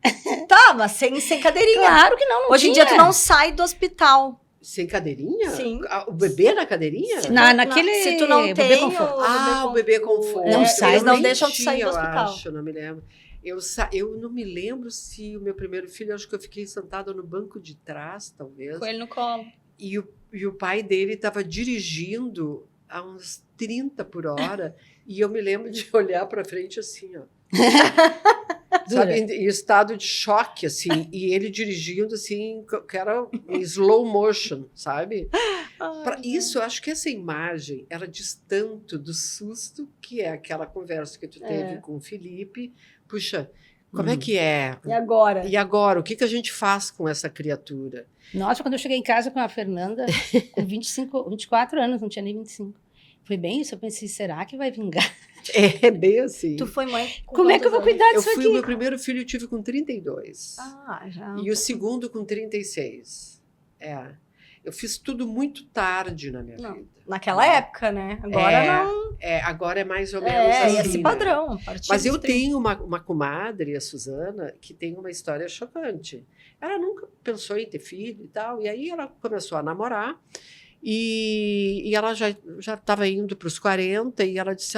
Tá, mas sem cadeirinha. Claro que não Hoje em tinha. dia tu não sai do hospital. Sem cadeirinha? Sim. O bebê na cadeirinha? Sim. Naquele Se tu não bebê tem conforto. O bebê conforto. Não sai, eles não nem deixam tu sair do Eu hospital. acho, não me lembro. Eu não me lembro se o meu primeiro filho, acho que eu fiquei sentada no banco de trás, talvez. Com ele no colo. E o pai dele estava dirigindo a uns 30 por hora. E eu me lembro de olhar para frente assim, ó. Sabe, em estado de choque, assim. E ele dirigindo, assim, que era em slow motion, sabe? Isso, eu acho que essa imagem, ela diz tanto do susto que é aquela conversa que tu teve com o Felipe. Puxa, como é que é? E agora? E agora, o que a gente faz com essa criatura? Nossa, quando eu cheguei em casa com a Fernanda, com 24 anos, não tinha nem 25. Foi bem isso, eu pensei, será que vai vingar? É bem assim. Tu foi mãe com Como é que eu vou quantos cuidar Eu disso fui, aqui? o meu primeiro filho eu tive com 32. Ah, já. E o segundo com 36. Eu fiz tudo muito tarde na minha Não. vida. Naquela época, né? Agora não. Agora é mais ou menos assim. Esse né? padrão. a partir Mas dos eu 30. tenho uma comadre, a Suzana, que tem uma história chocante. Ela nunca pensou em ter filho e tal, e aí ela começou a namorar, e ela já estava indo para os 40, e ela disse,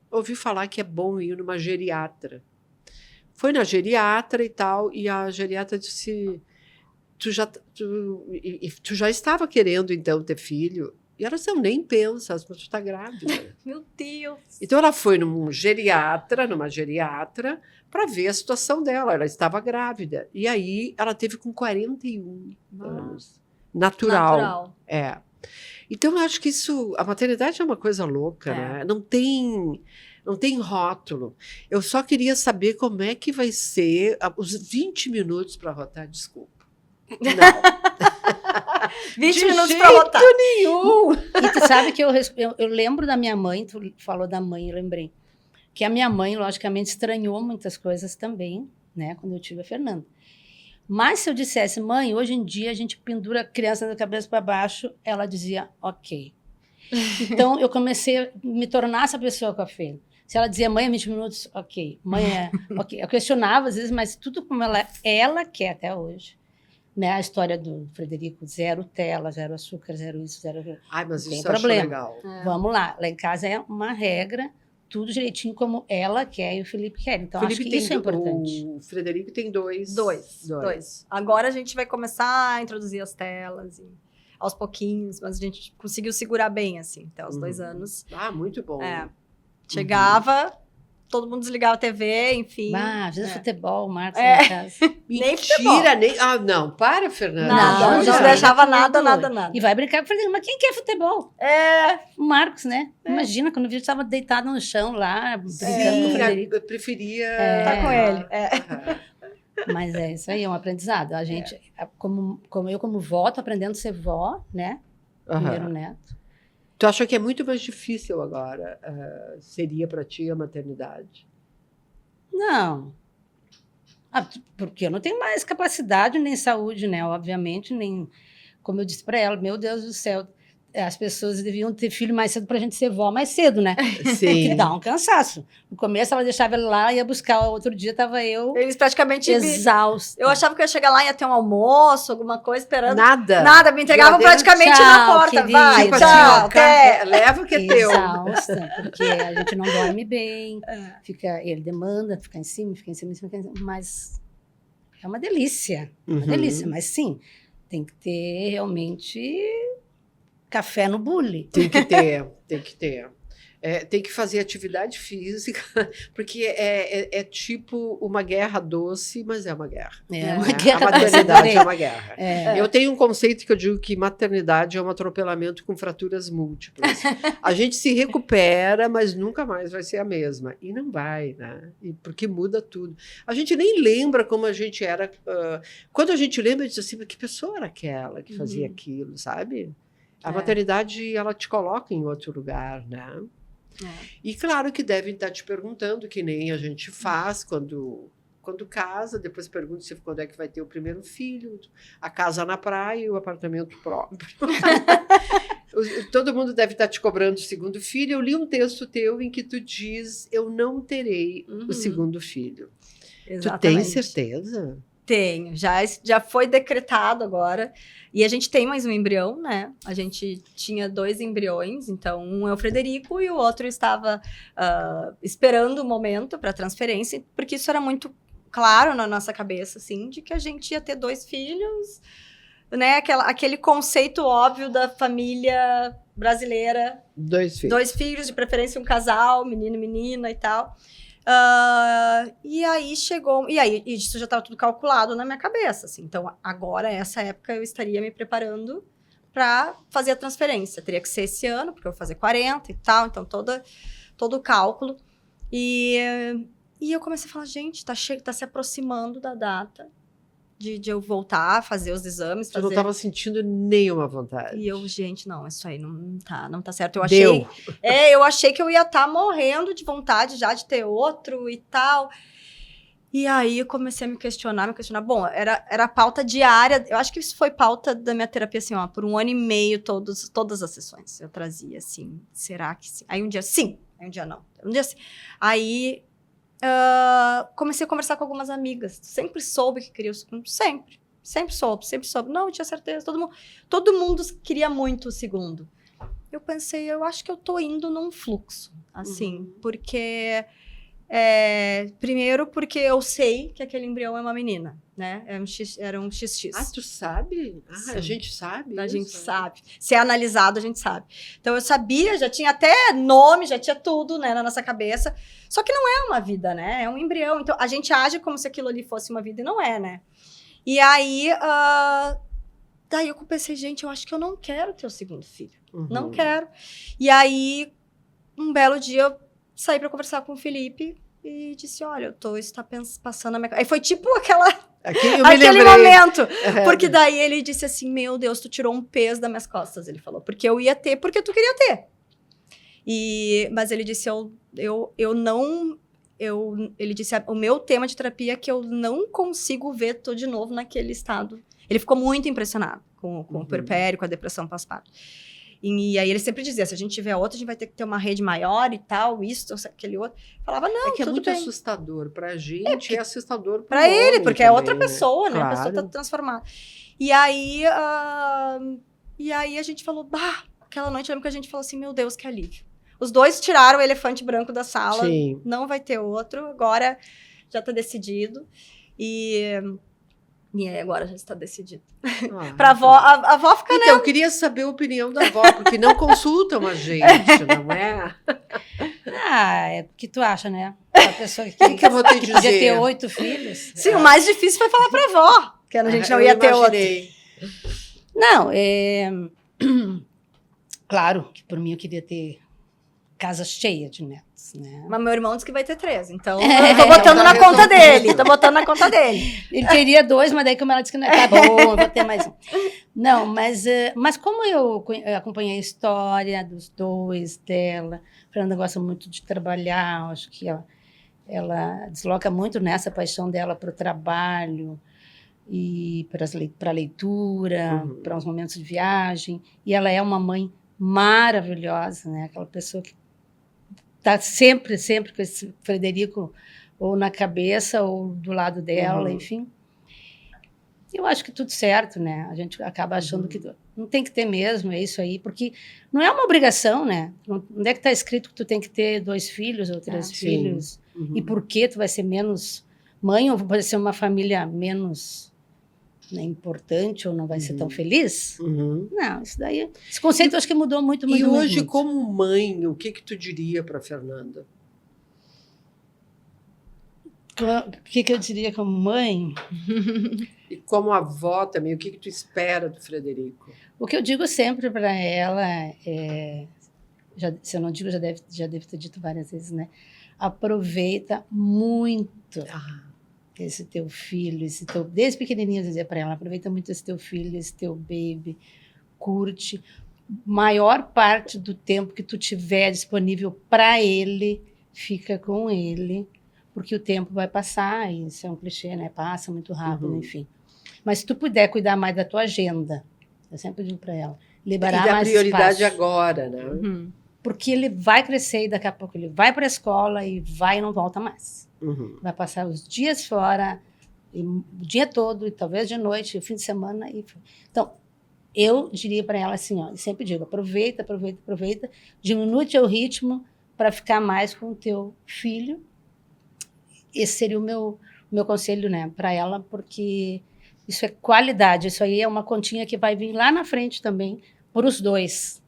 ouvi falar que é bom ir numa geriatra. Foi na geriatra e tal, e a geriatra disse, tu já estava querendo, então, ter filho? E ela disse, eu nem penso, mas tu está grávida. Meu Deus. Então, ela foi numa geriatra, para ver a situação dela. Ela estava grávida. E aí, ela teve com 41 anos. Natural. Então, eu acho que a maternidade é uma coisa louca, né? Não tem rótulo. Eu só queria saber como é que vai ser os 20 minutos para rotar, desculpa. Não. 20 minutos para rotar. Nenhum. E tu sabe que eu lembro da minha mãe, tu falou da mãe, eu lembrei. Que a minha mãe, logicamente, estranhou muitas coisas também, né? Quando eu tive a Fernanda. Mas se eu dissesse, mãe, hoje em dia a gente pendura a criança da cabeça para baixo, ela dizia, ok. Então, eu comecei a me tornar essa pessoa com a Fê. Se ela dizia, mãe, 20 minutos, ok. Mãe, ok. Eu questionava às vezes, mas tudo como ela quer até hoje. Né? A história do Frederico, 0 tela, 0 açúcar, 0 isso, 0... Ai, mas Não tem isso eu acho problema. legal. Vamos lá. Lá em casa é uma regra, tudo direitinho como ela quer e o Felipe quer. Então, acho que isso é importante. O Frederico tem dois. Dois. Agora a gente vai começar a introduzir as telas aos pouquinhos, mas a gente conseguiu segurar bem, assim, até os 2 anos. Muito bom. Chegava, todo mundo desligava a TV, enfim. Às vezes futebol, Marcos, lá em casa. Nem futebol. Mentira, nem... não, para, Fernanda. Não, já não sei. deixava nada. E vai brincar com o Frederico. Mas quem quer futebol? O Marcos, né? Imagina, quando o vídeo estava deitado no chão lá, brincando com o Frederico. Eu preferia... Tá com ele. Mas é isso aí, é um aprendizado. A gente, como vó, tô aprendendo a ser vó, né? Primeiro neto. Tu acha que é muito mais difícil agora, seria para ti a maternidade? Não. Porque eu não tenho mais capacidade nem saúde, né? Obviamente, nem... Como eu disse para ela, meu Deus do céu, as pessoas deviam ter filho mais cedo para a gente ser vó mais cedo, né? Sim. Que dá um cansaço. No começo, ela deixava ele lá, ia buscar. Outro dia, estava eu Eles praticamente... exausta. Eu achava que eu ia chegar lá e ia ter um almoço, alguma coisa, esperando. Nada. Nada, me entregavam Geladeira, praticamente tchau, na porta. querida. Vai, Tipo tchau, assim, ó, até. leva o que é teu. Exausta, porque a gente não dorme bem. Ele demanda, fica em cima, fica em cima, fica em cima. Mas é uma delícia. Uma Uhum. delícia. Mas sim, tem que ter realmente café no bule. Tem que ter, tem que ter. Tem que fazer atividade física, porque é tipo uma guerra doce, mas é uma guerra. É uma Né? guerra A doce, maternidade adorei. é uma guerra. É. Eu tenho um conceito que eu digo que maternidade é um atropelamento com fraturas múltiplas. A gente se recupera, mas nunca mais vai ser a mesma. E não vai, né? Porque muda tudo. A gente nem lembra como a gente era. Quando a gente lembra, a gente diz assim, que pessoa era aquela que fazia aquilo, sabe? A maternidade, ela te coloca em outro lugar, né? E claro que devem estar te perguntando, que nem a gente faz quando casa, depois pergunta se quando é que vai ter o primeiro filho, a casa na praia e o apartamento próprio. Todo mundo deve estar te cobrando o segundo filho. Eu li um texto teu em que tu diz, eu não terei o segundo filho. Exatamente. Tu tens certeza? Tenho, já foi decretado agora. E a gente tem mais um embrião, né? A gente tinha 2 embriões, então um é o Frederico e o outro estava esperando o momento para transferência, porque isso era muito claro na nossa cabeça, assim, de que a gente ia ter 2 filhos, né? Aquele conceito óbvio da família brasileira. 2 filhos. 2 filhos, de preferência um casal, menino e menina e tal. E aí chegou, e aí isso já estava tudo calculado na minha cabeça, assim. Então agora, essa época, eu estaria me preparando para fazer a transferência. Teria que ser esse ano, porque eu vou fazer 40 e tal, então todo o cálculo. E eu comecei a falar, gente, tá se aproximando da data de eu voltar a fazer os exames. Tu não estava sentindo nenhuma vontade. E eu, gente, não, isso aí não tá certo. Eu achei que eu ia estar morrendo de vontade já de ter outro e tal. E aí eu comecei a me questionar. Bom, era pauta diária. Eu acho que isso foi pauta da minha terapia, assim, ó, por 1 ano e meio, todas as sessões. Eu trazia, assim, será que sim? Aí um dia sim, aí um dia não. Um dia sim. Aí comecei a conversar com algumas amigas. Sempre soube que queria o segundo. Sempre soube. Não, eu tinha certeza. Todo mundo queria muito o segundo. Eu pensei, eu acho que eu tô indo num fluxo, assim, porque... primeiro porque eu sei que aquele embrião é uma menina, né? Era um XX. Ah, tu sabe? Sim. A gente sabe? A isso? gente sabe. Se é analisado, a gente sabe. Então, eu sabia, já tinha até nome, já tinha tudo, né, na nossa cabeça. Só que não é uma vida, né? É um embrião. Então, a gente age como se aquilo ali fosse uma vida e não é, né? E aí, daí eu pensei, gente, eu acho que eu não quero ter o segundo filho. Não quero. E aí, um belo dia, eu saí para conversar com o Felipe e disse, olha, isso tá passando na minha... Aí foi tipo aquele momento. Porque daí ele disse assim, meu Deus, tu tirou um peso das minhas costas, ele falou. Porque eu ia ter, porque tu queria ter. Mas ele disse, ele disse, o meu tema de terapia é que eu não consigo ver tu de novo naquele estado. Ele ficou muito impressionado com o puerpério, com a depressão pós-parto. E aí ele sempre dizia, se a gente tiver outra, a gente vai ter que ter uma rede maior e tal, isso, aquele outro. Falava, não, que é tudo muito bem. assustador pra gente, é assustador Pra ele, homem porque é também, outra pessoa, né? Claro. A pessoa tá transformada. E aí a gente falou, aquela noite eu lembro que a gente falou assim, meu Deus, que alívio. Os 2 tiraram o elefante branco da sala, Sim. não vai ter outro, agora já tá decidido. E agora já está decidido. Pra avó, a avó fica, Então, eu queria saber a opinião da avó, porque não consultam a gente, não é? É o que tu acha, né? A pessoa que eu vou te que podia dizer? ter 8 filhos. Sim, o mais difícil foi falar pra avó, que a gente não ia ter outro. Não, claro que por mim eu queria ter casa cheia de netos, né? Mas meu irmão disse que vai ter 3, então eu tô botando na conta dele. Ele queria 2, mas daí como ela disse que não tá bom, eu vou ter mais um. Não, mas como eu acompanhei a história dos 2 dela, a Fernanda gosta muito de trabalhar, acho que ela ela desloca muito nessa paixão dela para o trabalho e para a leitura, para os momentos de viagem. E ela é uma mãe maravilhosa, né? Aquela pessoa que está sempre com esse Frederico ou na cabeça ou do lado dela, enfim. Eu acho que tudo certo, né? A gente acaba achando que não tem que ter mesmo, é isso aí, porque não é uma obrigação, né? Onde é que está escrito que tu tem que ter 2 filhos ou 3 filhos? E por que tu vai ser menos mãe ou vai ser uma família menos, né, importante ou não vai ser tão feliz? Não, isso daí... Esse conceito eu acho que mudou muito. E hoje, como mãe, o que tu diria para Fernanda? O que eu diria como mãe? E como avó também, o que tu espera do Frederico? O que eu digo sempre para ela é... se eu não digo, já deve ter dito várias vezes, né? Aproveita muito esse teu filho, desde pequenininha eu dizia para ela, aproveita muito esse teu filho, esse teu baby, curte. Maior parte do tempo que tu tiver disponível para ele, fica com ele, porque o tempo vai passar, e isso é um clichê, né? Passa muito rápido, enfim. Mas se tu puder cuidar mais da tua agenda, eu sempre digo para ela, liberar mais espaço. E a prioridade agora, né? Porque ele vai crescer e daqui a pouco ele vai para a escola e não volta mais. Vai passar os dias fora, o dia todo, e talvez de noite, fim de semana. Então, eu diria para ela assim, ó, eu sempre digo, aproveita, diminui teu ritmo para ficar mais com o teu filho. Esse seria o meu conselho, né, para ela, porque isso é qualidade, isso aí é uma continha que vai vir lá na frente também, para os dois,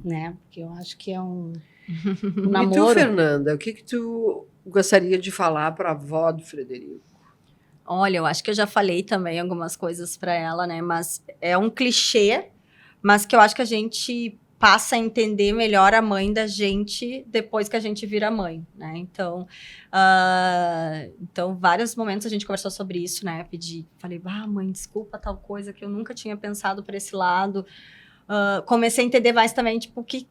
né? Porque eu acho que é um namoro. E tu, Fernanda, o que tu gostaria de falar para a avó do Frederico? Olha, eu acho que eu já falei também algumas coisas para ela, né? Mas é um clichê, mas que eu acho que a gente passa a entender melhor a mãe da gente depois que a gente vira mãe, né? Então, vários momentos a gente conversou sobre isso, né? Falei, mãe, desculpa tal coisa que eu nunca tinha pensado por esse lado. Comecei a entender mais também, tipo, o que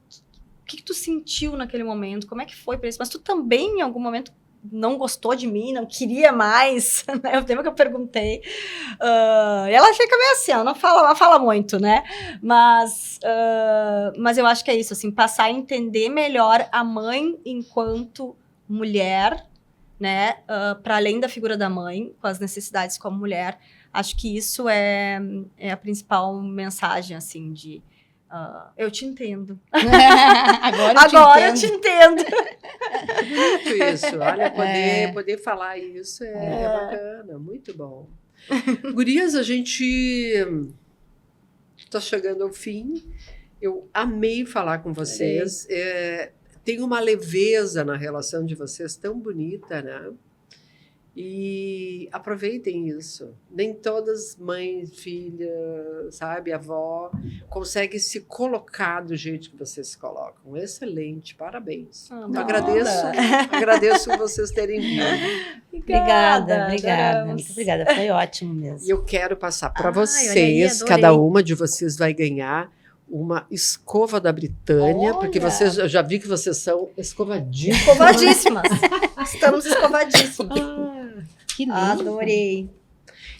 tu sentiu naquele momento, como é que foi para isso, mas tu também em algum momento não gostou de mim, não queria mais, né? O tema que eu perguntei. E ela fica meio assim, ela não fala muito, né? Mas eu acho que é isso, assim, passar a entender melhor a mãe enquanto mulher, né? Para além da figura da mãe, com as necessidades como mulher. Acho que isso é a principal mensagem, assim, de... eu te entendo. Agora eu te entendo. Muito isso. Olha, poder falar isso é bacana, muito bom. Gurias, a gente está chegando ao fim. Eu amei falar com vocês. Tem uma leveza na relação de vocês tão bonita, né? E aproveitem isso. Nem todas mães, filhas, sabe, avó, conseguem se colocar do jeito que vocês se colocam. Excelente, parabéns. Agradeço vocês terem vindo. Obrigada. Muito obrigada, foi ótimo mesmo. E eu quero passar para vocês, cada uma de vocês vai ganhar uma escova da Britânia, porque eu já vi que vocês são escovadíssimas. Escovadíssimas. Estamos escovadíssimas. Que lindo. Adorei.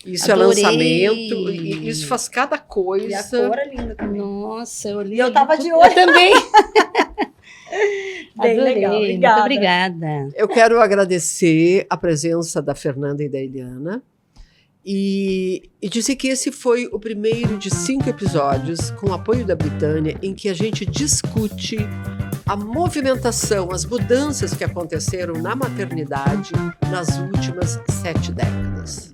Isso adorei. É lançamento, e isso faz cada coisa. E a cor é linda também. Nossa, eu li. E eu tava de olho também. Bem adorei, legal, muito obrigada. Eu quero agradecer a presença da Fernanda e da Eliana e dizer que esse foi o primeiro de 5 episódios com o apoio da Britânia em que a gente discute a movimentação, as mudanças que aconteceram na maternidade nas últimas 7 décadas.